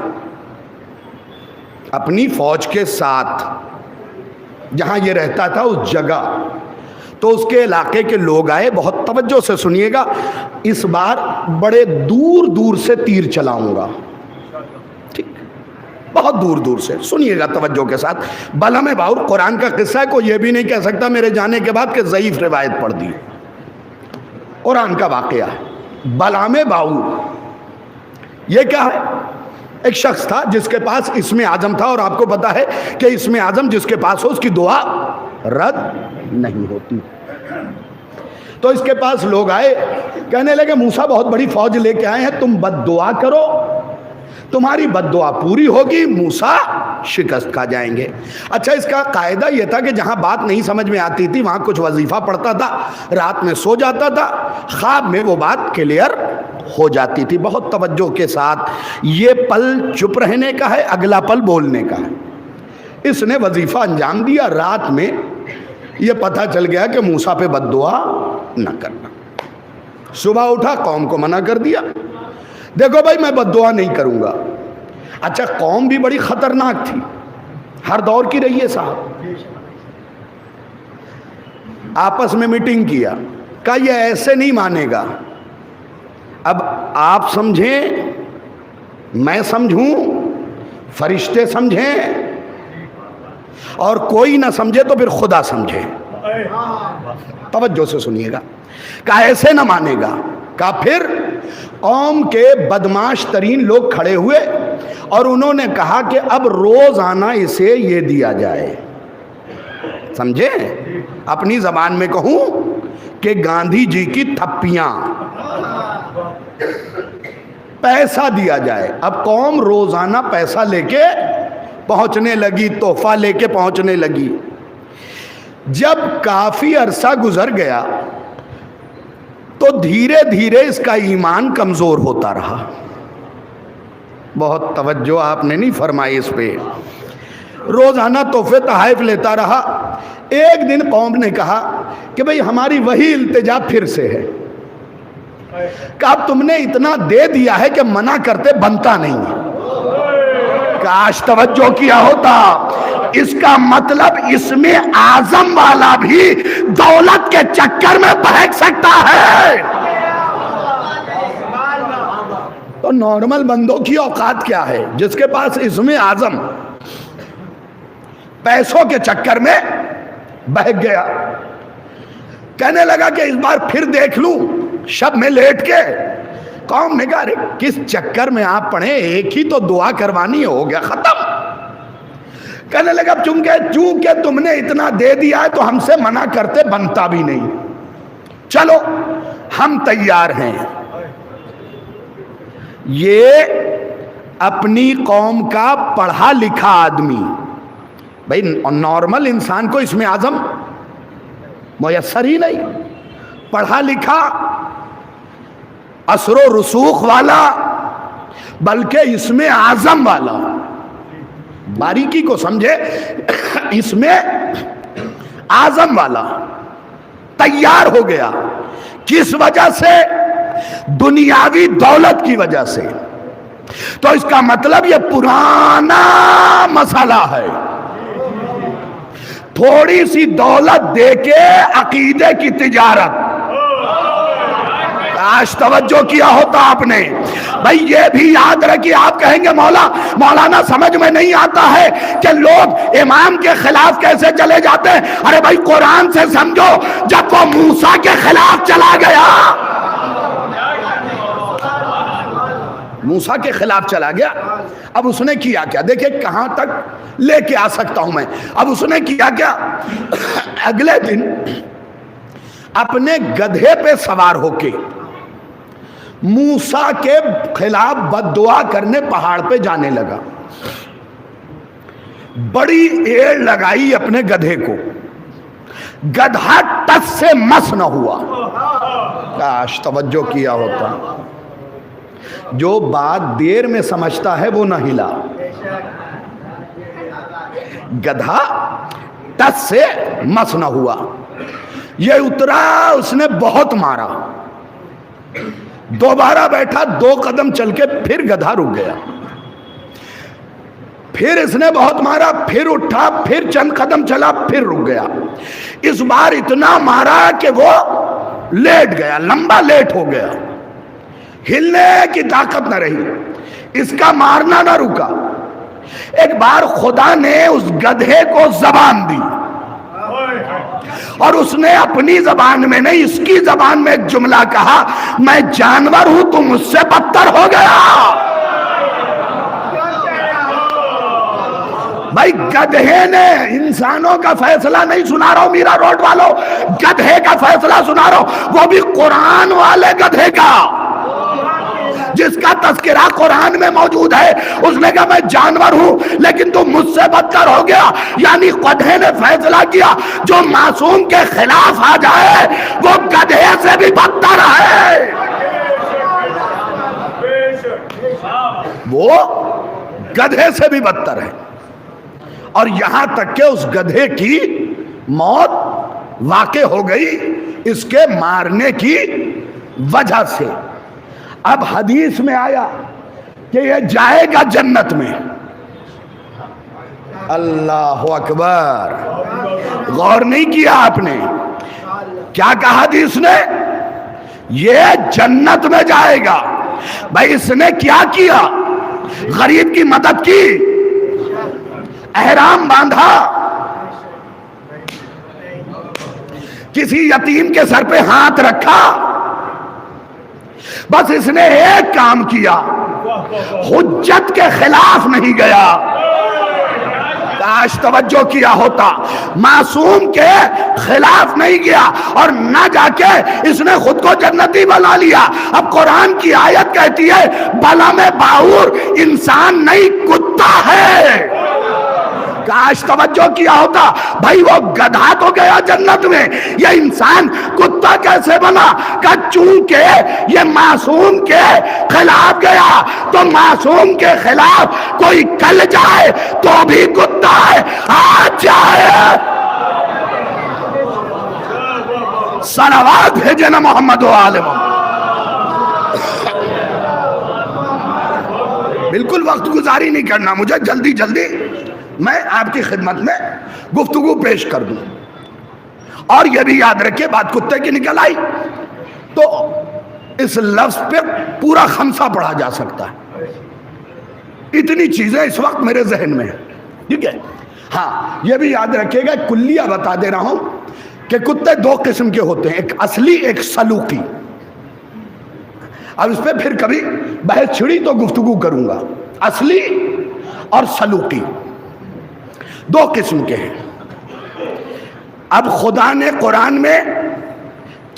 اپنی فوج کے ساتھ، جہاں یہ رہتا تھا اس جگہ، تو اس کے علاقے کے لوگ آئے. بہت توجہ سے سنیے گا، اس بار بڑے دور دور سے تیر چلاؤں گا. ٹھیک، بہت دور دور سے سنیے گا توجہ کے ساتھ. بلعم باور قرآن کا قصہ ہے، کوئی یہ بھی نہیں کہہ سکتا میرے جانے کے بعد کہ ضعیف روایت پڑھ دی. قرآن کا واقعہ ہے. بلعم باور یہ کیا ہے؟ ایک شخص تھا جس کے پاس اسم اعظم تھا، اور آپ کو پتا ہے کہ اسم اعظم جس کے پاس ہو اس کی دعا رد نہیں ہوتی. تو اس کے پاس لوگ آئے، کہنے لگے موسیٰ بہت بڑی فوج لے کے آئے ہیں، تم بد دعا کرو، تمہاری بد دعا پوری ہوگی، موسیٰ شکست کھا جائیں گے. اچھا، اس کا قاعدہ یہ تھا کہ جہاں بات نہیں سمجھ میں آتی تھی وہاں کچھ وظیفہ پڑھتا تھا، رات میں سو جاتا تھا، خواب میں وہ بات کلیئر ہو جاتی تھی. بہت توجہ کے ساتھ، یہ پل چپ رہنے کا ہے، اگلا پل بولنے کا ہے. اس نے وظیفہ انجام دیا. رات میں یہ پتہ چل گیا کہ موسیٰ پہ بد دعا نہ کرنا. صبح اٹھا، قوم کو منع کر دیا، دیکھو بھائی میں بد دعا نہیں کروں گا. اچھا، قوم بھی بڑی خطرناک تھی، ہر دور کی رہی ہے صاحب. آپس میں میٹنگ کیا، کہا یہ ایسے نہیں مانے گا. اب آپ سمجھیں، میں سمجھوں، فرشتے سمجھیں، اور کوئی نہ سمجھے تو پھر خدا سمجھے. توجہ سے سنیے گا. کہا ایسے نہ مانے گا. کہا پھر قوم کے بدمعاش ترین لوگ کھڑے ہوئے اور انہوں نے کہا کہ اب روزانہ اسے یہ دیا جائے. سمجھے؟ اپنی زبان میں کہوں کہ گاندھی جی کی تھپیاں، پیسہ دیا جائے. اب قوم روزانہ پیسہ لے کے پہنچنے لگی، تحفہ لے کے پہنچنے لگی. جب کافی عرصہ گزر گیا تو دھیرے دھیرے اس کا ایمان کمزور ہوتا رہا. بہت توجہ آپ نے نہیں فرمائی اس پہ. روزانہ تحفے تحائف لیتا رہا. ایک دن قوم نے کہا کہ بھئی ہماری وہی التجا پھر سے ہے. کہا اب تم نے اتنا دے دیا ہے کہ منع کرتے بنتا نہیں. کاش توجہ کیا ہوتا. اس کا مطلب اس میں اعظم والا بھی دولت کے چکر میں بہک سکتا ہے. تو نارمل بندوں کی اوقات کیا ہے؟ جس کے پاس اسم اعظم پیسوں کے چکر میں بہک گیا. کہنے لگا کہ اس بار پھر دیکھ لوں شب میں لیٹ کے. قوم نے کہا کس چکر میں آپ پڑھیں، ایک ہی تو دعا کروانی ہو گیا ختم. کہنے لگا چونکہ تم نے اتنا دے دیا ہے تو ہم سے منع کرتے بنتا بھی نہیں. چلو ہم تیار ہیں. یہ اپنی قوم کا پڑھا لکھا آدمی، بھائی نارمل انسان کو اس میں اعظم میسر ہی نہیں. پڑھا لکھا، اثر و رسوخ والا، بلکہ اس میں اعظم والا. باریکی کو سمجھے، اس میں اعظم والا تیار ہو گیا. کس وجہ سے؟ دنیاوی دولت کی وجہ سے. تو اس کا مطلب یہ پرانا مسئلہ ہے. تھوڑی سی دولت دے کے عقیدے کی تجارت. کاش توجہ کیا ہوتا آپ نے. بھائی یہ بھی یاد رکھیے، آپ کہیں گے مولانا سمجھ میں نہیں آتا ہے کہ لوگ امام کے خلاف کیسے چلے جاتے ہیں. ارے بھائی قرآن سے سمجھو. جب وہ موسیٰ کے خلاف چلا گیا، موسیٰ کے خلاف چلا گیا، اب اس نے کیا کیا؟ دیکھیں کہاں تک لے کے آ سکتا ہوں میں. اب اس نے کیا کیا؟ اگلے دن اپنے گدھے پہ سوار ہو کے موسیٰ کے خلاف بد دعا کرنے پہاڑ پہ جانے لگا. بڑی ایڑ لگائی اپنے گدھے کو. گدھا ٹس سے مس نہ ہوا. کاش توجہ کیا ہوتا. جو بات دیر میں سمجھتا ہے وہ نہ ہلا. گدھا ٹس سے مس نہ ہوا. یہ اترا، اس نے بہت مارا. دوبارہ بیٹھا، 2 قدم چل کے پھر گدھا رک گیا. پھر اس نے بہت مارا، پھر اٹھا، پھر چند قدم چلا، پھر رک گیا. اس بار اتنا مارا کہ وہ لیٹ گیا، لمبا لیٹ ہو گیا. ہلنے کی طاقت نہ رہی. اس کا مارنا نہ رکا. ایک بار خدا نے اس گدھے کو زبان دی اور اس نے اپنی زبان میں نہیں، اس کی زبان میں ایک جملہ کہا، میں جانور ہوں، تم مجھ سے بدتر ہو گیا. بھائی گدھے نے انسانوں کا فیصلہ نہیں سنا رہا ہوں میرا روڈ والوں، گدھے کا فیصلہ سنا رہا ہوں، وہ بھی قرآن والے گدھے کا جس کا تذکرہ قرآن میں موجود ہے. اس نے کہا میں جانور ہوں لیکن تم مجھ سے بدتر ہو گیا. یعنی گدھے نے فیصلہ کیا جو معصوم کے خلاف آ جائے وہ گدھے سے بھی بدتر ہے. وہ گدھے سے بھی بدتر ہے. اور یہاں تک کہ اس گدھے کی موت واقع ہو گئی اس کے مارنے کی وجہ سے. اب حدیث میں آیا کہ یہ جائے گا جنت میں. اللہ اکبر. غور نہیں کیا آپ نے؟ کیا کہا حدیث نے؟ یہ جنت میں جائے گا۔ بھائی اس نے کیا کیا؟ غریب کی مدد کی، احرام باندھا، کسی یتیم کے سر پہ ہاتھ رکھا، بس اس نے ایک کام کیا، حجت کے خلاف نہیں گیا۔ کاش توجہ کیا ہوتا، معصوم کے خلاف نہیں گیا اور نہ جا کے اس نے خود کو جنتی بنا لیا۔ اب قرآن کی آیت کہتی ہے بلا میں باور انسان نہیں کتا ہے۔ کاش توجہ کیا ہوتا، بھائی وہ گدھا تو گیا جنت میں، یہ انسان کتا کیسے بنا؟ کہ چونکہ یہ معصوم کے خلاف گیا، تو معصوم کے خلاف کوئی کل جائے تو بھی کتا ہے، آج جائے۔ صلوات بھیجے نا محمد و آل محمد۔ بالکل وقت گزاری نہیں کرنا مجھے، جلدی جلدی میں آپ کی خدمت میں گفتگو پیش کر دوں۔ اور یہ بھی یاد رکھے، بات کتے کی نکل آئی تو اس لفظ پہ پورا خمسہ پڑھا جا سکتا ہے، اتنی چیزیں اس وقت میرے ذہن میں ہیں، ٹھیک ہے؟ ہاں یہ بھی یاد رکھے گا، کلیہ بتا دے رہا ہوں کہ کتے دو قسم کے ہوتے ہیں، ایک اصلی ایک سلوکی۔ اب اس پہ پھر کبھی بحث چھڑی تو گفتگو کروں گا۔ اصلی اور سلوکی دو قسم کے ہیں۔ اب خدا نے قرآن میں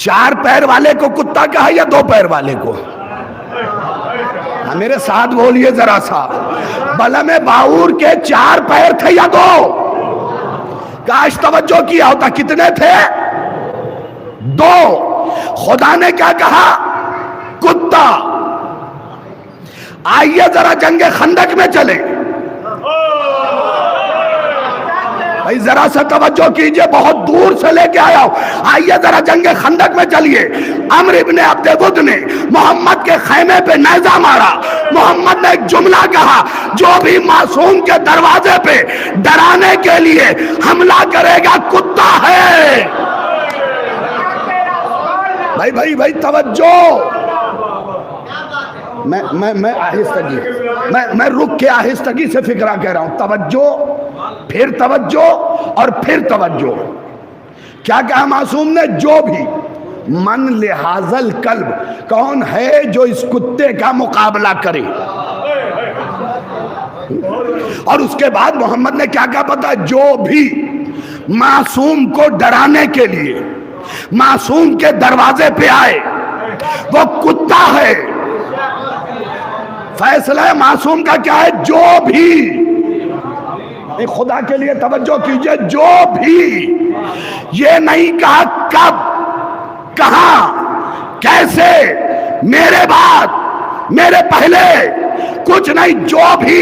4 پیر والے کو کتا کہا یا 2 پیر والے کو؟ میرے ساتھ بولیے ذرا سا، بلم باور کے 4 پیر تھے یا 2؟ کاش توجہ کیا ہوتا، کتنے تھے؟ 2۔ خدا نے کیا کہا؟ کتا۔ آئیے ذرا جنگ خندق میں چلیں، بھائی ذرا سا توجہ کیجئے، بہت دور سے لے کے آیا ہوں۔ آئیے ذرا جنگ خندق میں چلیے۔ عمرو ابن عبد ود نے محمد کے خیمے پہ نیزہ مارا، محمد نے ایک جملہ کہا، جو بھی معصوم کے دروازے پہ ڈرانے کے لیے حملہ کرے گا کتا ہے۔ بھائی توجہ، میں آہستگی، میں رک کے آہستگی سے فکرہ کہہ رہا ہوں۔ توجہ، پھر توجہ اور پھر توجہ۔ کیا کہا معصوم نے؟ جو بھی من لحاظ القلب، کون ہے جو اس کتے کا مقابلہ کرے؟ اور اس کے بعد محمد نے کیا کہا پتا؟ جو بھی معصوم کو ڈرانے کے لیے معصوم کے دروازے پہ آئے وہ کتا ہے۔ فیصلہ معصوم کا کیا ہے؟ جو بھی، خدا کے لیے توجہ کیجئے، جو بھی، یہ نہیں کہا کب، کہاں، کیسے، میرے بعد، میرے پہلے، کچھ نہیں، جو بھی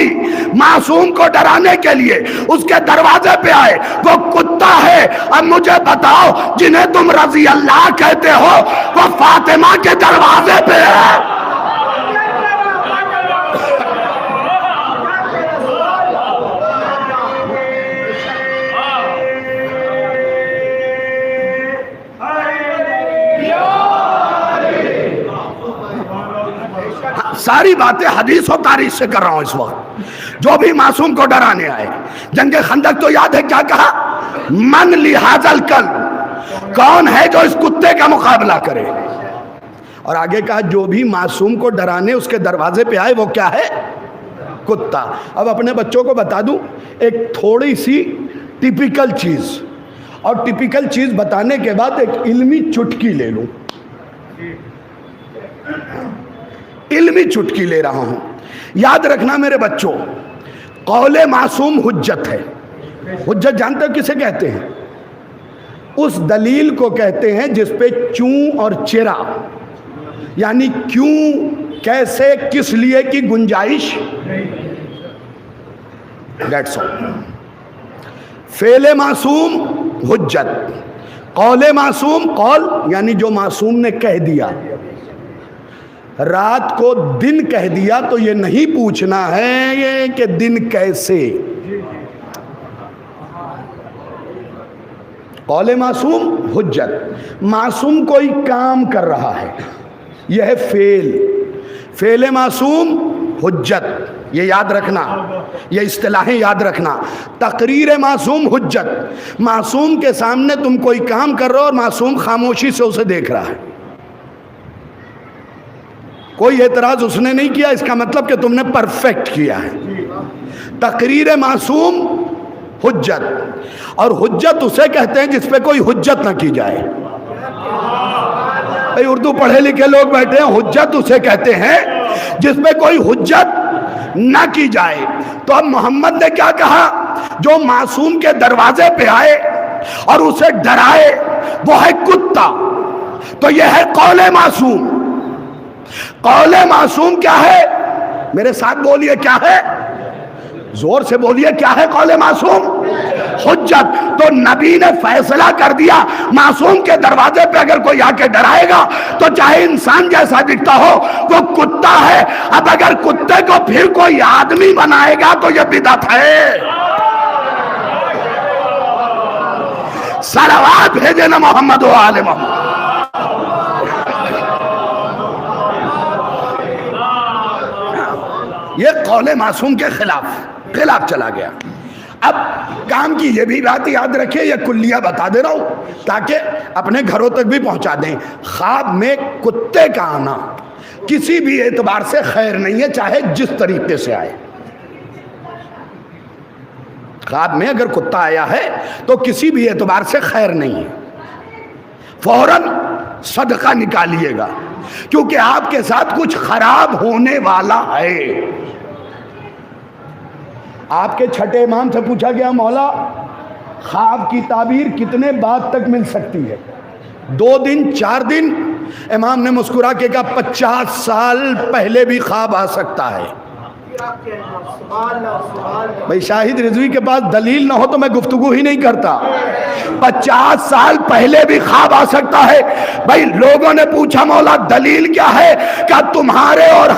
معصوم کو ڈرانے کے لیے اس کے دروازے پہ آئے وہ کتا ہے۔ اب مجھے بتاؤ، جنہیں تم رضی اللہ کہتے ہو وہ فاطمہ کے دروازے پہ ہے۔ ساری باتیں حدیث و تاریخ سے کر رہا ہوں اس وقت۔ جو بھی معصوم کو ڈرانے آئے، جنگ خندق تو یاد ہے کیا کہا؟ من لحاظ القلب، کون ہے جو اس کتے کا مقابلہ کرے؟ اور آگے کہا جو بھی معصوم کو ڈرانے اس کے دروازے پہ آئے وہ کیا ہے؟ کتا۔ اب اپنے بچوں کو بتا دوں ایک تھوڑی سی ٹیپیکل چیز، اور ٹیپیکل چیز بتانے کے بعد ایک علمی چٹکی لے لوں، علمی چٹکی لے رہا ہوں۔ یاد رکھنا میرے بچوں، قول معصوم حجت ہے۔ حجت جانتے ہو کسے کہتے ہیں؟ اس دلیل کو کہتے ہیں جس پہ چوں اور چرا، یعنی کیوں، کیسے، کس لیے کی گنجائش، دیٹس آل۔ فعل معصوم حجت، قول معصوم، قول یعنی جو معصوم نے کہہ دیا، رات کو دن کہہ دیا تو یہ نہیں پوچھنا ہے یہ کہ دن کیسے۔ قول معصوم حجت، معصوم کوئی کام کر رہا ہے، یہ ہے فعل معصوم حجت، یہ یاد رکھنا، یہ اصطلاحیں یاد رکھنا۔ تقریر معصوم حجت، معصوم کے سامنے تم کوئی کام کر رہے ہو اور معصوم خاموشی سے اسے دیکھ رہا ہے، کوئی اعتراض اس نے نہیں کیا، اس کا مطلب کہ تم نے پرفیکٹ کیا ہے۔ تقریر معصوم حجت، اور حجت اسے کہتے ہیں جس پہ کوئی حجت نہ کی جائے۔ بھئی اردو پڑھے لکھے لوگ بیٹھے ہیں، حجت اسے کہتے ہیں جس پہ کوئی حجت نہ کی جائے۔ تو اب محمد نے کیا کہا؟ جو معصوم کے دروازے پہ آئے اور اسے ڈرائے وہ ہے کتا، تو یہ ہے قول معصوم۔ قول معصوم کیا ہے؟ میرے ساتھ بولیے، کیا ہے؟ زور سے بولیے، کیا ہے قول معصوم؟ حجت۔ تو نبی نے فیصلہ کر دیا معصوم کے دروازے پہ اگر کوئی آ کے ڈرائے گا تو چاہے انسان جیسا دکھتا ہو وہ کتا ہے۔ اب اگر کتے کو پھر کوئی آدمی بنائے گا تو یہ بدعت ہے۔ صلوات بھیجے نا محمد و آل محمد۔ یہ قول معصوم کے خلاف چلا گیا۔ اب کام کی یہ بھی بات یاد رکھیں، یہ کلیہ بتا دے رہا ہوں تاکہ اپنے گھروں تک بھی پہنچا دیں۔ خواب میں کتے کا آنا کسی بھی اعتبار سے خیر نہیں ہے، چاہے جس طریقے سے آئے۔ خواب میں اگر کتا آیا ہے تو کسی بھی اعتبار سے خیر نہیں ہے، فوراً صدقہ نکالیے گا، کیونکہ آپ کے ساتھ کچھ خراب ہونے والا ہے۔ آپ کے چھٹے امام سے پوچھا گیا، مولا خواب کی تعبیر کتنے بعد تک مل سکتی ہے؟ 2 دن 4 دن؟ امام نے مسکرا کے کہا 50 سال پہلے بھی خواب آ سکتا ہے۔ بھئی شاہد رضوی کے پاس دلیل نہ ہو تو میں گفتگو ہی نہیں کرتا۔ 50 سال پہلے بھی خواب آ سکتا ہے۔ بھئی لوگوں نے پوچھا مولا دلیل کیا ہے؟ کہ تمہارے اور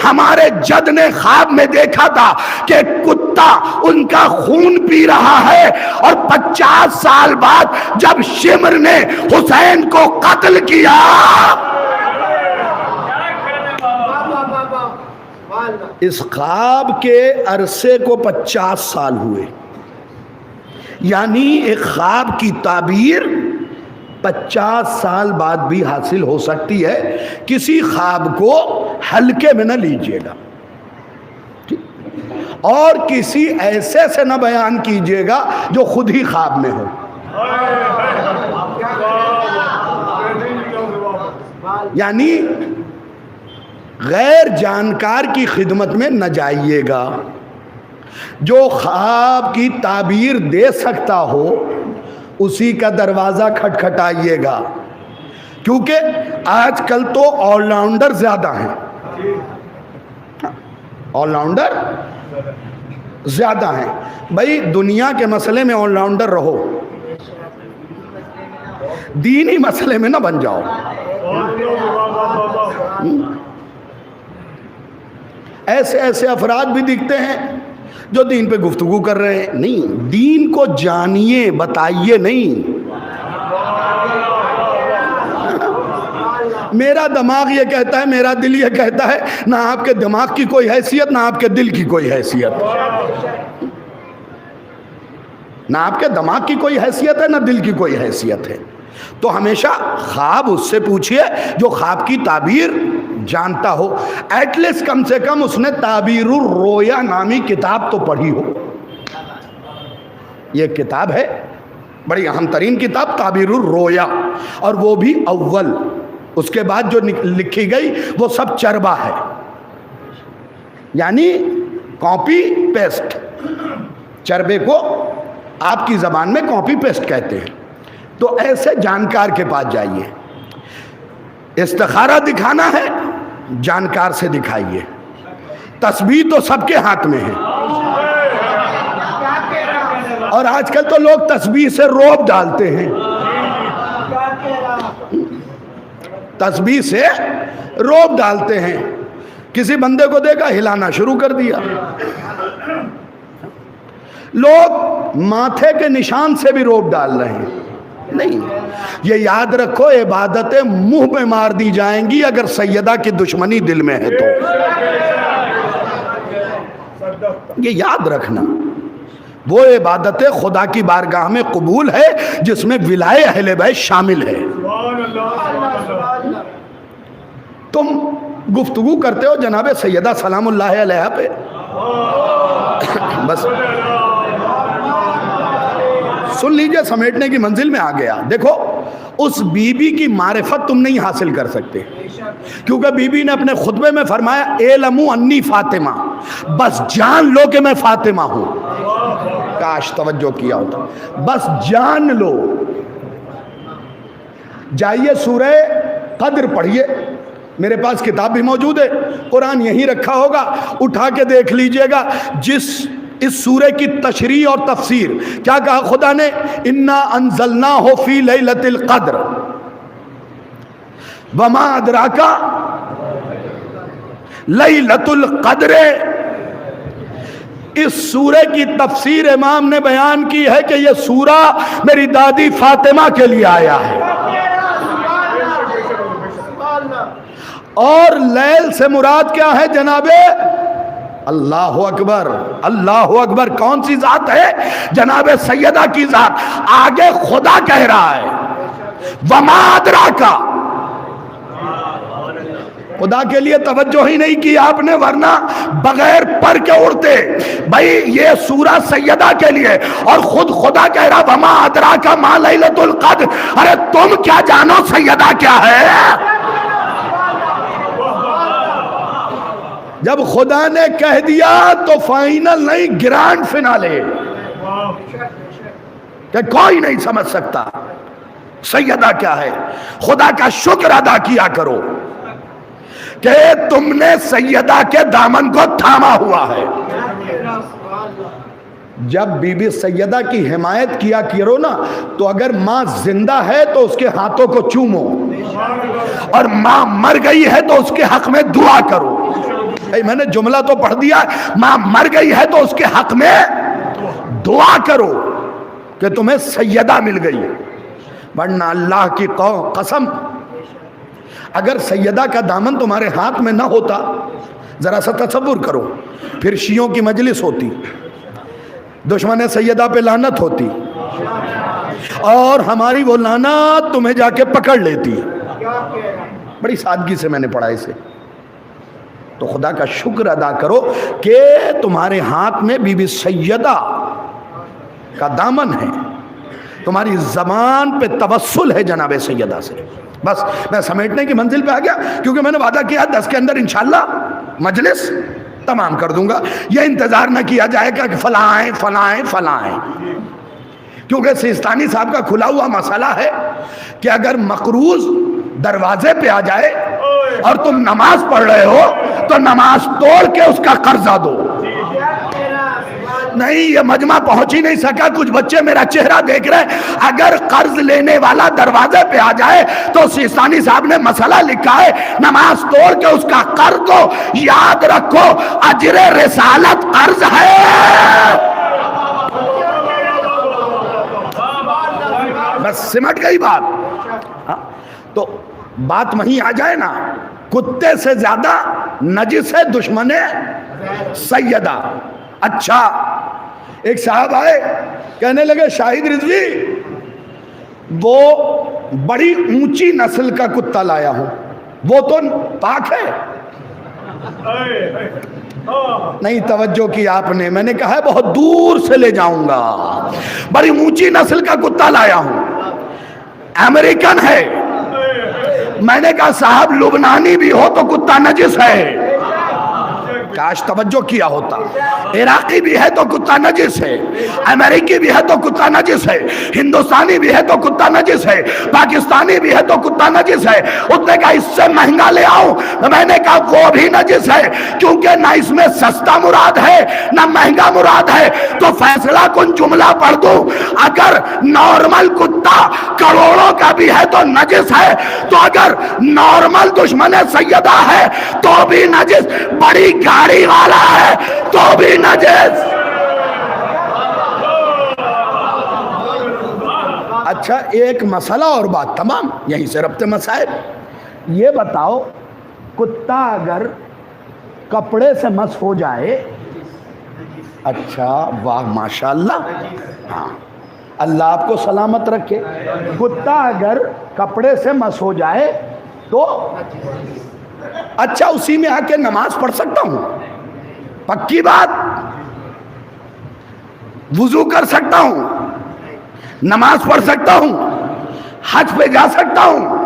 ہمارے جد نے خواب میں دیکھا تھا کہ کتا ان کا خون پی رہا ہے، اور 50 سال بعد جب شمر نے حسین کو قتل کیا اس خواب کے عرصے کو 50 سال ہوئے، یعنی ایک خواب کی تعبیر 50 سال بعد بھی حاصل ہو سکتی ہے۔ کسی خواب کو ہلکے میں نہ لیجئے گا، اور کسی ایسے سے نہ بیان کیجئے گا جو خود ہی خواب میں ہو۔ یعنی غیر جانکار کی خدمت میں نہ جائیے گا۔ جو خواب کی تعبیر دے سکتا ہو اسی کا دروازہ کھٹکھٹائیے گا، کیونکہ آج کل تو آل راؤنڈر زیادہ ہیں، آل راؤنڈر زیادہ ہیں۔ بھائی دنیا کے مسئلے میں آل راؤنڈر رہو، دینی مسئلے میں نہ بن جاؤ۔ ایسے افراد بھی دکھتے ہیں جو دین پہ گفتگو کر رہے ہیں، نہیں، دین کو جانیے، بتائیے نہیں۔ میرا دماغ یہ کہتا ہے، میرا دل یہ کہتا ہے، نہ آپ کے دماغ کی کوئی حیثیت، نہ آپ کے دل کی کوئی حیثیت، نہ آپ کے دماغ کی کوئی حیثیت ہے، نہ دل کی کوئی حیثیت ہے۔ تو ہمیشہ خواب اس سے پوچھئے جو خواب کی تعبیر جانتا ہو، ایٹ لیسٹ کم سے کم اس نے تعبیر الرویا نامی کتاب تو پڑھی ہو۔ یہ کتاب ہے بڑی اہم ترین کتاب، تعبیر الرویا، اور وہ بھی اول۔ اس کے بعد جو لکھی گئی وہ سب چربا ہے، یعنی کاپی پیسٹ۔ چربے کو آپ کی زبان میں کاپی پیسٹ کہتے ہیں۔ تو ایسے جانکار کے پاس جائیے۔ استخارہ دکھانا ہے، جانکار سے دکھائیے۔ تسبیح تو سب کے ہاتھ میں ہے، اور آج کل تو لوگ تسبیح سے روب ڈالتے ہیں، تسبیح سے روب ڈالتے ہیں۔ کسی بندے کو دیکھا ہلانا شروع کر دیا۔ لوگ ماتھے کے نشان سے بھی روپ ڈال رہے ہیں. نہیں، یہ یاد رکھو عبادتیں منہ میں مار دی جائیں گی اگر سیدہ کی دشمنی دل میں ہے تو. یہ یاد رکھنا، وہ عبادتیں خدا کی بارگاہ میں قبول ہے جس میں ولائے اہل بیت شامل ہے. تم گفتگو کرتے ہو جناب سیدہ سلام اللہ علیہا پہ، بس سن لیجئے، سمیٹنے کی منزل میں آ گیا. دیکھو اس بی بی کی معرفت تم نہیں حاصل کر سکتے، کیونکہ بی بی نے اپنے خطبے میں فرمایا اعلموا انی فاطمہ، بس جان لو کہ میں فاطمہ ہوں. کاش توجہ کیا ہوتا. بس جان لو. جائیے سورہ قدر پڑھیے، میرے پاس کتاب بھی موجود ہے، قرآن یہیں رکھا ہوگا، اٹھا کے دیکھ لیجئے گا. اس سورہ کی تشریح اور تفسیر کیا کہا خدا نے؟ انا انزلناہ فی لیلۃ القدر وما ادراک لیلۃ القدر. اس سورہ کی تفسیر امام نے بیان کی ہے کہ یہ سورہ میری دادی فاطمہ کے لیے آیا ہے. اور لیل سے مراد کیا ہے جناب؟ اللہ اکبر، اللہ اکبر. کون سی ذات ہے؟ جناب سیدہ کی ذات. آگے خدا کہہ رہا ہے وما ادراک. خدا کے لیے توجہ ہی نہیں کی آپ نے، ورنہ بغیر پر کے اڑتے. بھائی یہ سورہ سیدہ کے لیے، اور خود خدا کہہ رہا وما ادراک ما لیلۃ القدر. ارے تم کیا جانو سیدہ کیا ہے؟ جب خدا نے کہہ دیا تو فائنل نہیں، گرانڈ فنالے، کہ کوئی نہیں سمجھ سکتا سیدہ کیا ہے. خدا کا شکر ادا کیا کرو کہ تم نے سیدہ کے دامن کو تھاما ہوا ہے. جب بی بی سیدہ کی حمایت کیا کرو نا، تو اگر ماں زندہ ہے تو اس کے ہاتھوں کو چومو، اور ماں مر گئی ہے تو اس کے حق میں دعا کرو. میں نے جملہ تو پڑھ دیا، ماں مر گئی ہے تو اس کے حق میں دعا کرو کہ تمہیں سیدہ مل گئی. ورنہ اللہ کی قسم، اگر سیدہ کا دامن تمہارے ہاتھ میں نہ ہوتا، ذرا سا تصور کرو، پھر شیعوں کی مجلس ہوتی، دشمن سیدہ پہ لعنت ہوتی، اور ہماری وہ لعنت تمہیں جا کے پکڑ لیتی. بڑی سادگی سے میں نے پڑھا اسے. تو خدا کا شکر ادا کرو کہ تمہارے ہاتھ میں بی بی سیدہ کا دامن ہے، تمہاری زبان پہ توسل ہے جناب سیدہ سے. بس میں سمیٹنے کی منزل پہ آ گیا، کیونکہ میں نے وعدہ کیا 10 کے اندر انشاءاللہ مجلس تمام کر دوں گا. یہ انتظار نہ کیا جائے گا کہ فلاں آئیں فلاں آئیں فلاں آئیں، کیونکہ سیستانی صاحب کا کھلا ہوا مسئلہ ہے کہ اگر مقروض دروازے پہ آ جائے اور تم نماز پڑھ رہے ہو تو نماز توڑ کے اس کا قرضہ دو. نہیں، یہ مجمع پہنچ ہی نہیں سکا، کچھ بچے میرا چہرہ دیکھ رہے ہیں. اگر قرض لینے والا دروازے پہ آ جائے تو سیستانی صاحب نے مسئلہ لکھا ہے نماز توڑ کے اس کا قرض دو. یاد رکھو اجر رسالت قرض ہے. بس سمٹ گئی بات. تو بات وہیں آ جائے نا، کتے سے زیادہ نجس ہے دشمن سیدہ. اچھا، ایک صاحب آئے، کہنے لگے شاہد رضوی وہ بڑی اونچی نسل کا کتا لایا ہوں، وہ تو پاک ہے. نہیں توجہ کی آپ نے. میں نے کہا ہے بہت دور سے لے جاؤں گا، بڑی اونچی نسل کا کتا لایا ہوں، امریکن ہے. میں نے کہا صاحب لبنانی بھی ہو تو کتا نجس ہے. کاش توجہ کیا ہوتا. عراقی بھی ہے تو کتا نجس ہے، امریکی بھی ہے تو کتا نجس ہے، ہندوستانی بھی ہے تو کتا نجس ہے، پاکستانی بھی ہے تو کتا نجس ہے. اس نے کہا اس سے مہنگا لے آؤں. میں نے کہا وہ بھی نجس ہے، کیونکہ نہ اس میں سستا مراد ہے نہ مہنگا مراد ہے. تو فیصلہ کن جملہ پڑھ دوں، اگر نارمل کتا کروڑوں کا بھی ہے تو نجس ہے، تو اگر نارمل دشمن سیدہ ہے تو بھی نجس، بڑی گاڑی والا ہے تو بھی نجس. اچھا ایک مسئلہ اور بات، تمام یہیں سے ربط مسائل. یہ بتاؤ کتا اگر کپڑے سے مس ہو جائے، اچھا واہ ماشاءاللہ، ہاں اللہ آپ کو سلامت رکھے، کتا اگر کپڑے سے مس ہو جائے تو اچھا اسی میں آ کے نماز پڑھ سکتا ہوں؟ پکی بات؟ وضو کر سکتا ہوں، نماز پڑھ سکتا ہوں، حج پہ جا سکتا ہوں؟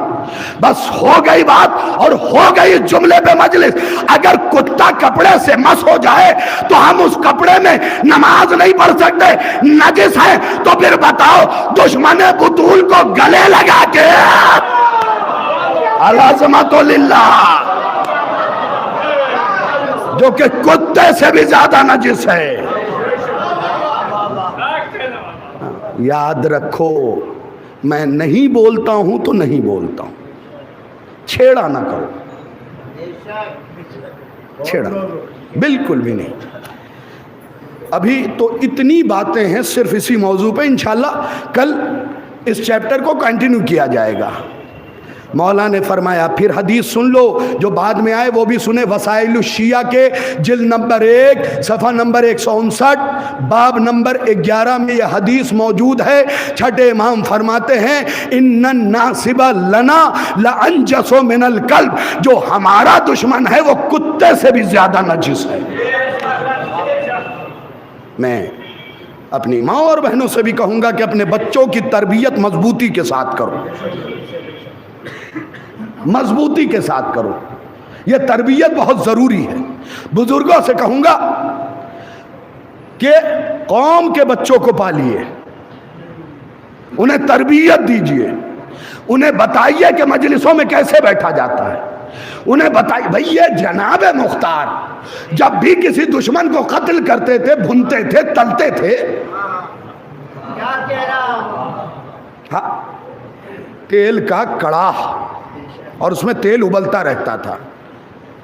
بس ہو گئی بات اور ہو گئی جملے پہ مجلس. اگر کتا کپڑے سے مس ہو جائے تو ہم اس کپڑے میں نماز نہیں پڑھ سکتے، نجس ہے. تو پھر بتاؤ دشمن بطول کو گلے لگا کے العظمت للہ جو کہ کتے سے بھی زیادہ نجس ہے. یاد رکھو میں نہیں بولتا ہوں تو نہیں بولتا ہوں، چھیڑا نہ کرو، چھیڑا بالکل بھی نہیں. ابھی تو اتنی باتیں ہیں صرف اسی موضوع پہ، انشاءاللہ کل اس چیپٹر کو کنٹینیو کیا جائے گا. مولا نے فرمایا پھر حدیث سن لو جو بعد میں آئے وہ بھی سنے. وسائل الشیعہ کے جلد نمبر 1 صفحہ نمبر 159 باب نمبر 11 میں یہ حدیث موجود ہے. چھٹے امام فرماتے ہیں ان الناصب لنا لانجس من الکلب، جو ہمارا دشمن ہے وہ کتے سے بھی زیادہ نجس ہے. میں اپنی ماں اور بہنوں سے بھی کہوں گا کہ اپنے بچوں کی تربیت مضبوطی کے ساتھ کرو، مضبوطی کے ساتھ کرو، یہ تربیت بہت ضروری ہے. بزرگوں سے کہوں گا کہ قوم کے بچوں کو پالیے، انہیں تربیت دیجئے، انہیں بتائیے کہ مجلسوں میں کیسے بیٹھا جاتا ہے، انہیں بتائیے. بھئی یہ جناب مختار جب بھی کسی دشمن کو قتل کرتے تھے، بھنتے تھے، تلتے تھے، ہاں تیل کا کڑاہ اور اس میں تیل ابلتا رہتا تھا،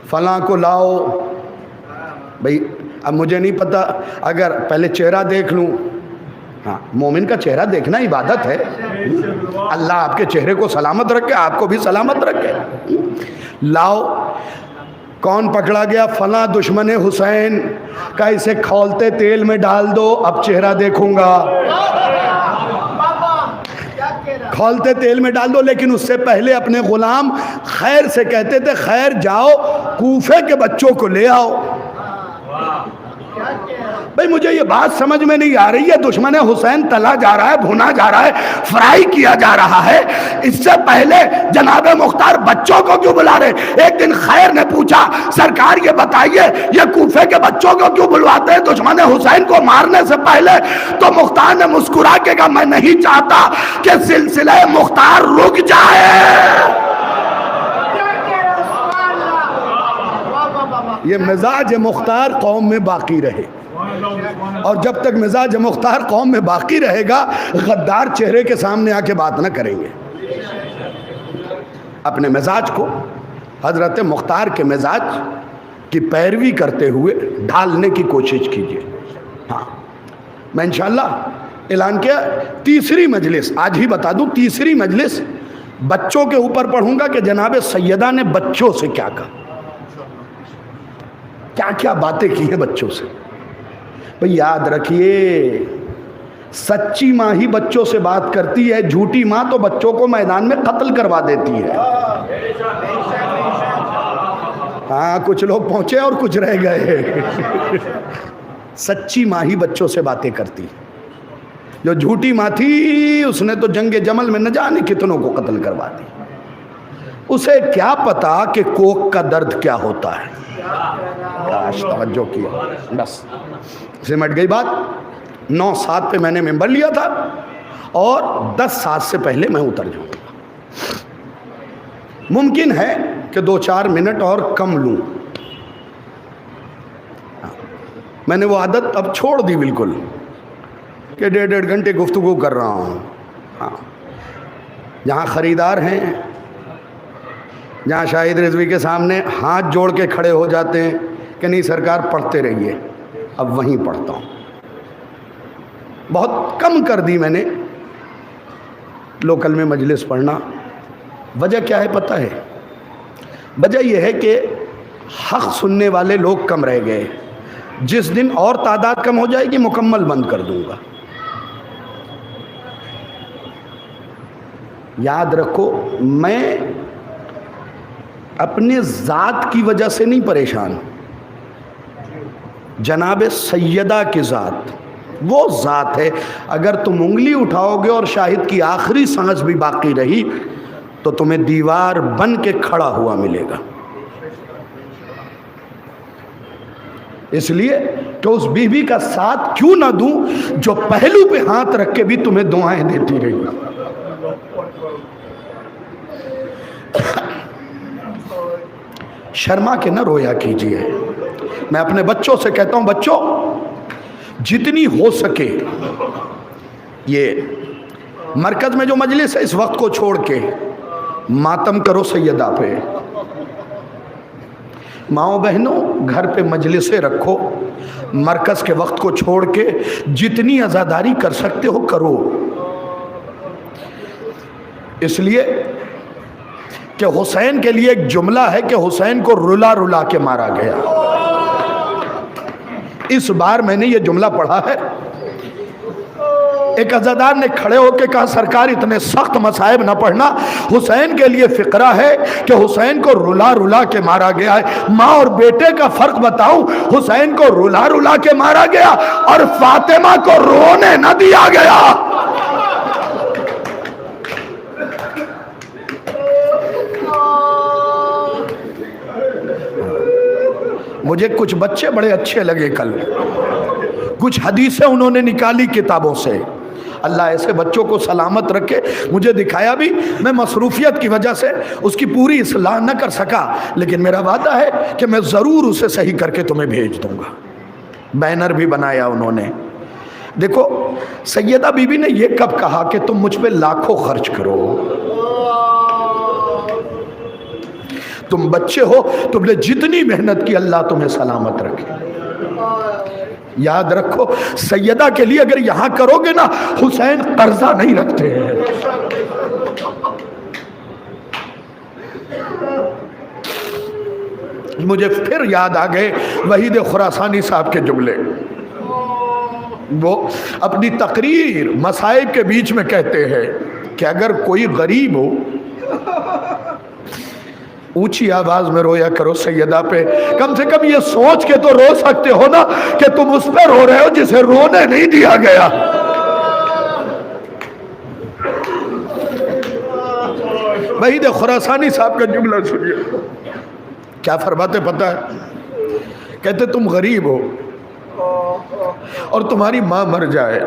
فلاں کو لاؤ. بھئی اب مجھے نہیں پتا، اگر پہلے چہرہ دیکھ لوں، ہاں مومن کا چہرہ دیکھنا عبادت ہے. اللہ آپ کے چہرے کو سلامت رکھے، آپ کو بھی سلامت رکھے. لاؤ، کون پکڑا گیا؟ فلاں دشمن حسین کا، اسے کھولتے تیل میں ڈال دو، اب چہرہ دیکھوں گا. کھولتے تیل میں ڈال دو. لیکن اس سے پہلے اپنے غلام خیر سے کہتے تھے خیر جاؤ کوفے کے بچوں کو لے آؤ. بھئی مجھے یہ بات سمجھ میں نہیں آ رہی ہے، دشمن حسین تلا جا رہا ہے، بھونا جا رہا ہے، فرائی کیا جا رہا ہے، اس سے پہلے جناب مختار بچوں کو کیوں بلا رہے؟ ایک دن خیر نے پوچھا سرکار یہ بتائیے یہ کوفے کے بچوں کو کیوں بلواتے ہیں دشمن حسین کو مارنے سے پہلے؟ تو مختار نے مسکرا کے کہا میں نہیں چاہتا کہ سلسلہ مختار رک جائے. یہ مزاج مختار قوم میں باقی رہے، اور جب تک مزاج مختار قوم میں باقی رہے گا غدار چہرے کے سامنے آ کے بات نہ کریں گے. اپنے مزاج کو حضرت مختار کے مزاج کی پیروی کرتے ہوئے ڈھالنے کی کوشش کیجیے. ہاں میں انشاءاللہ اعلان کیا تیسری مجلس، آج ہی بتا دوں تیسری مجلس بچوں کے اوپر پڑھوں گا کہ جناب سیدہ نے بچوں سے کیا کہا، کیا کیا باتیں کی ہیں بچوں سے. بھئی یاد رکھیے سچی ماں ہی بچوں سے بات کرتی ہے، جھوٹی ماں تو بچوں کو میدان میں قتل کروا دیتی ہے. ہاں کچھ لوگ پہنچے اور کچھ رہ گئے. سچی ماں ہی بچوں سے باتیں کرتی، جو جھوٹی ماں تھی اس نے تو جنگ جمل میں نہ جانے کتنوں کو قتل کروا دی. اسے کیا پتا کہ کوک کا درد کیا ہوتا ہے. کاش توجہ کیا، بس سمٹ گئی بات. 9/7 پہ میں نے ممبر لیا تھا اور 10/7 سے پہلے میں اتر جاؤں گا. ممکن ہے کہ 2-4 منٹ اور کم لوں. میں نے وہ عادت اب چھوڑ دی بالکل کہ 1.5 گھنٹے گفتگو کر رہا ہوں. ہاں جہاں خریدار ہیں، جہاں شاہد رضوی کے سامنے ہاتھ جوڑ کے کھڑے ہو جاتے ہیں کہ نہیں سرکار پڑھتے رہیے، اب وہیں پڑھتا ہوں. بہت کم کر دی میں نے. لوکل میں مجلس پڑھنا. وجہ کیا ہے پتہ ہے؟ وجہ یہ ہے کہ حق سننے والے لوگ کم رہ گئے. جس دن اور تعداد کم ہو جائے گی مکمل بند کر دوں گا. یاد رکھو میں اپنے ذات کی وجہ سے نہیں پریشان، جناب سیدہ کی ذات، وہ ذات ہے. اگر تم انگلی اٹھاؤ گے اور شاہد کی آخری سانس بھی باقی رہی تو تمہیں دیوار بن کے کھڑا ہوا ملے گا. اس لیے کہ اس بی بی کا ساتھ کیوں نہ دوں جو پہلو پہ ہاتھ رکھ کے بھی تمہیں دعائیں دیتی رہی. شرما کے نہ رویا کیجئے. میں اپنے بچوں سے کہتا ہوں بچوں جتنی ہو سکے یہ مرکز میں جو مجلس ہے اس وقت کو چھوڑ کے ماتم کرو سیدہ پہ. ماؤں بہنوں گھر پہ مجلسیں رکھو، مرکز کے وقت کو چھوڑ کے جتنی عزاداری کر سکتے ہو کرو. اس لیے کہ حسین کے لیے ایک جملہ ہے کہ حسین کو رلا رلا کے مارا گیا. اس بار میں نے یہ جملہ پڑھا ہے. ایک عزادار نے کھڑے ہو کے کہا سرکار اتنے سخت مصائب نہ پڑھنا، حسین کے لیے فقرہ ہے کہ حسین کو رلا رلا کے مارا گیا ہے. ماں اور بیٹے کا فرق بتاؤں، حسین کو رلا رلا کے مارا گیا اور فاطمہ کو رونے نہ دیا گیا. مجھے کچھ بچے بڑے اچھے لگے کل، کچھ حدیثیں انہوں نے نکالی کتابوں سے. اللہ ایسے بچوں کو سلامت رکھے. مجھے دکھایا بھی، میں مصروفیت کی وجہ سے اس کی پوری اصلاح نہ کر سکا، لیکن میرا وعدہ ہے کہ میں ضرور اسے صحیح کر کے تمہیں بھیج دوں گا. بینر بھی بنایا انہوں نے. دیکھو سیدہ بی بی نے یہ کب کہا کہ تم مجھ پہ لاکھوں خرچ کرو؟ تم بچے ہو، تم نے جتنی محنت کی اللہ تمہیں سلامت رکھے. یاد رکھو سیدہ کے لیے اگر یہاں کرو گے نا حسین قرضہ نہیں رکھتے ہیں. مجھے پھر یاد آ گئے وحید خراسانی صاحب کے جملے. وہ اپنی تقریر مصائب کے بیچ میں کہتے ہیں کہ اگر کوئی غریب ہو اونچی آواز میں رویا کرو سیدہ پہ. کم سے کم یہ سوچ کے تو رو سکتے ہو نا کہ تم اس پہ رو رہے ہو جسے رونے نہیں دیا گیا. وحید خراسانی صاحب کا جملہ سنیے کیا فرماتے پتہ ہے؟ کہتے تم غریب ہو اور تمہاری ماں مر جائے،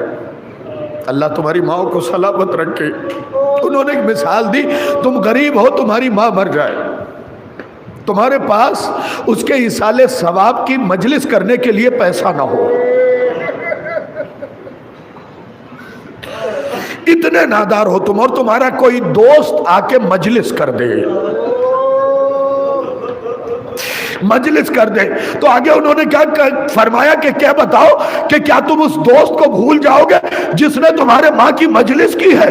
اللہ تمہاری ماں کو سلامت رکھے. انہوں نے ایک مثال دی، تم غریب ہو تمہاری ماں مر جائے، تمہارے پاس اس کے ایصال ثواب کی مجلس کرنے کے لیے پیسہ نہ ہو، اتنے نادار ہو تم، اور تمہارا کوئی دوست آ کے مجلس کر دے، مجلس کر دے تو آگے انہوں نے کیا فرمایا کہ کیا بتاؤ کہ کیا تم اس دوست کو بھول جاؤ گے جس نے تمہارے ماں کی مجلس کی ہے؟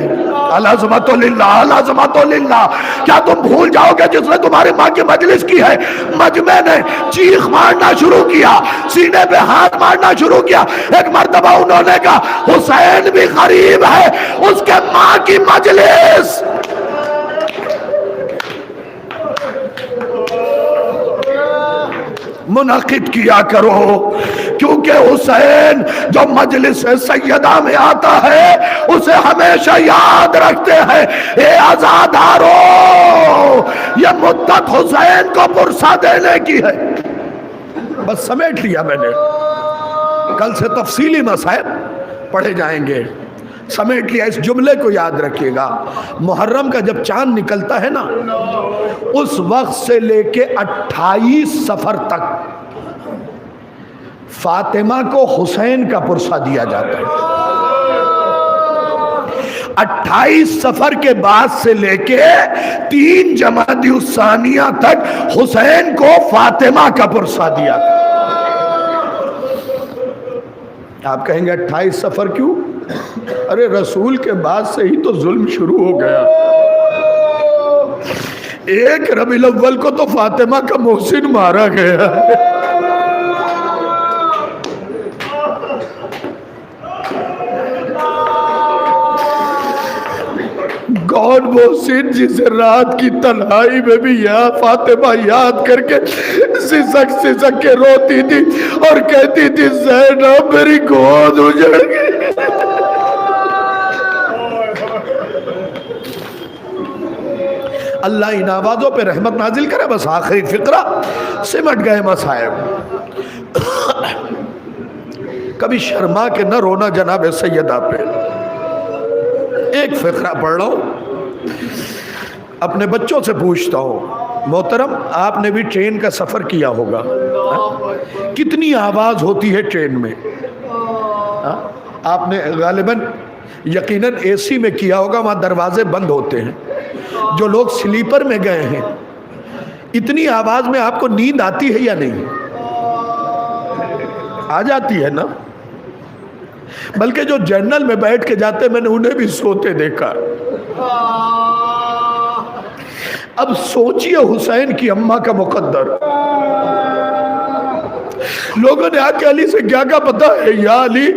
العظمت للہ، العظمت للہ. کیا تم بھول جاؤ گے جس نے تمہاری ماں کی مجلس کی ہے؟ مجمع نے چیخ مارنا شروع کیا، سینے پہ ہاتھ مارنا شروع کیا. ایک مرتبہ انہوں نے کہا حسین بھی غریب ہے، اس کے ماں کی مجلس منعقد کیا کرو، کیونکہ حسین جو مجلس سیدہ میں آتا ہے اسے ہمیشہ یاد رکھتے ہیں. اے عزادارو، یہ مدت حسین کو پرسہ دینے کی ہے. بس سمیٹ لیا میں نے، کل سے تفصیلی مسائل پڑھے جائیں گے. سمیٹ لیا. اس جملے کو یاد رکھیے گا، محرم کا جب چاند نکلتا ہے نا اس وقت سے لے کے 28 صفر تک فاطمہ کو حسین کا پرسہ دیا جاتا ہے. 28 صفر کے بعد سے لے کے 3 جمادی الثانیہ تک حسین کو فاطمہ کا پرسہ دیا. آپ کہیں گے 28 صفر کیوں؟ ارے رسول کے بعد سے ہی تو ظلم شروع ہو گیا. ایک ربیع الاول کو تو فاطمہ کا محسن مارا گیا. کون محسن جسے رات کی تنہائی میں بھی یا فاطمہ یاد کر کے سسک سسک کے روتی تھی اور کہتی تھی زینب میری گود اجڑ گئی. اللہ ان آوازوں پہ رحمت نازل کرے. بس آخری فقرہ سمٹ گئے مصائب. کبھی شرما کے نہ رونا جناب سیدہ پہ. ایک فقرہ پڑھ رہا ہوں, اپنے بچوں سے پوچھتا ہوں, محترم آپ نے بھی ٹرین کا سفر کیا ہوگا, کتنی آواز ہوتی ہے ٹرین میں؟ آپ نے غالباً یقیناً اے سی میں کیا ہوگا, وہاں دروازے بند ہوتے ہیں. جو لوگ سلیپر میں گئے ہیں, اتنی آواز میں آپ کو نیند آتی ہے یا نہیں؟ آ جاتی ہے نا. بلکہ جو جنرل میں بیٹھ کے جاتے میں نے انہیں بھی سوتے دیکھا. اب سوچئے حسین کی اماں کا مقدر. لوگوں نے آ کے علی سے کیا کہا پتا ہے؟ یا علی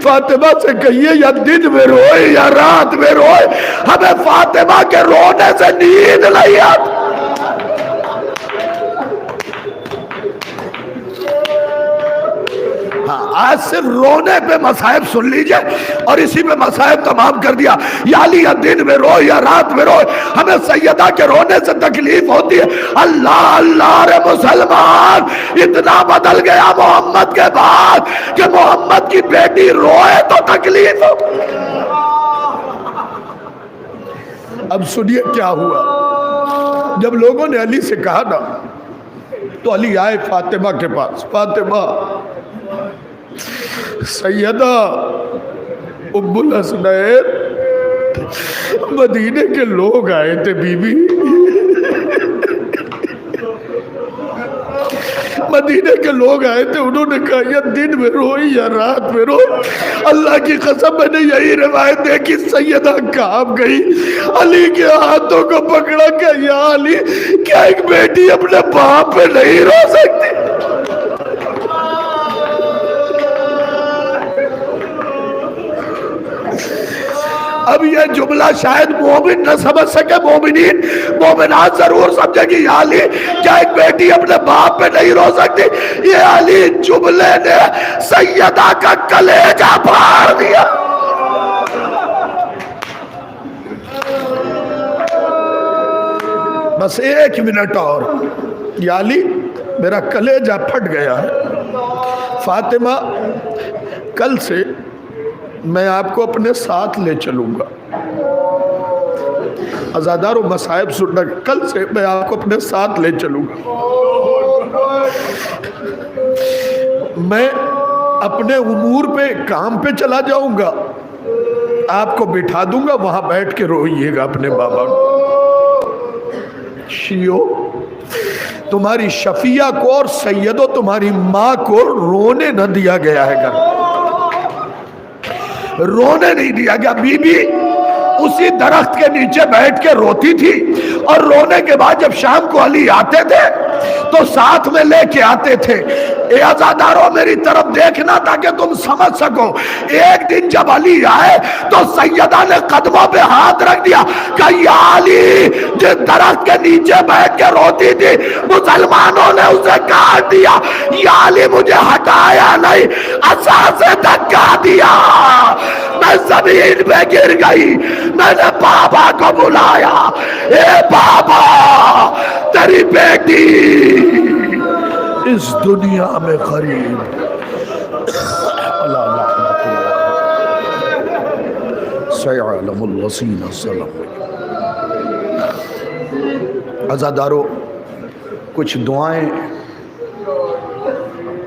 فاطمہ سے کہیے یا دن میں روئے یا رات میں روئے, ہمیں فاطمہ کے رونے سے نیند نہیں آتی. آج صرف رونے پہ مصائب سن لیجئے اور اسی پہ مصائب تمام کر دیا. یا علی یا دن میں روئے یا رات میں روئے, ہمیں سیدہ کے رونے سے تکلیف ہوتی ہے. اللہ اللہ رے مسلمان, اتنا بدل گیا محمد کے بعد کہ محمد کی بیٹی روئے تو تکلیف ہو. اب سنیے کیا ہوا. جب لوگوں نے علی سے کہا نا تو علی آئے فاطمہ کے پاس. فاطمہ, سیدہ ام الحسنین, مدینے کے لوگ آئے تھے بی بی, مدینے کے لوگ آئے تھے, انہوں نے کہا یا دن میں روئی یا رات میں روئی. اللہ کی قسم میں نے یہی روایت دیکھی. سیدہ کانپ گئی, علی کے ہاتھوں کو پکڑا کہ یا علی کیا ایک بیٹی اپنے باپ پہ نہیں رو سکتی؟ اب یہ جملہ شاید مومن نہ سمجھ سکے, مومنین مومنات ضرور سمجھے گی. یا علی کیا ایک بیٹی اپنے باپ پہ نہیں رو سکتی؟ یہ علی جملے نے سیدہ کا کلیجہ پھاڑ دیا. بس ایک منٹ اور. یا علی میرا کلیجہ پھٹ گیا ہے. فاطمہ کل سے میں آپ کو اپنے ساتھ لے چلوں گا. عزادارو مصائب سننا, کل سے میں آپ کو اپنے ساتھ لے چلوں گا. میں اپنے امور پہ کام پہ چلا جاؤں گا, آپ کو بٹھا دوں گا, وہاں بیٹھ کے روئیے گا اپنے بابا کو. شیعو, تمہاری شفیہ کو اور سیدو تمہاری ماں کو رونے نہ دیا گیا ہے گھر, رونے نہیں دیا گیا. بی بی اسی درخت کے نیچے بیٹھ کے روتی تھی, اور رونے کے بعد جب شام کو علی آتے تھے تو ساتھ میں لے کے آتے تھے. اے عزادارو میری طرف دیکھنا تاکہ تم سمجھ سکو. ایک دن جب علی آئے تو سیدہ نے قدموں پہ ہاتھ رکھ دیا کہ یا علی جس درخت کے نیچے بیٹھ کے روتی تھی مسلمانوں نے اسے کاٹ دیا. یا علی مجھے ہٹایا نہیں, عصا سے دھکا دیا, میں زمین پہ گر گئی. میں نے بابا کو بلایا, اے بابا تیری بیٹی اس دنیا میں غریب. سیعلم الذین ظلموا. عزادارو کچھ دعائیں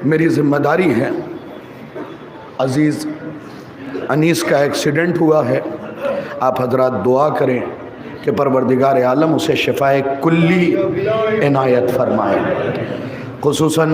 میری ذمہ داری ہے. عزیز انیس کا ایکسیڈنٹ ہوا ہے, آپ حضرات دعا کریں کہ پروردگار عالم اسے شفائے کلی عنایت فرمائے. خصوصاً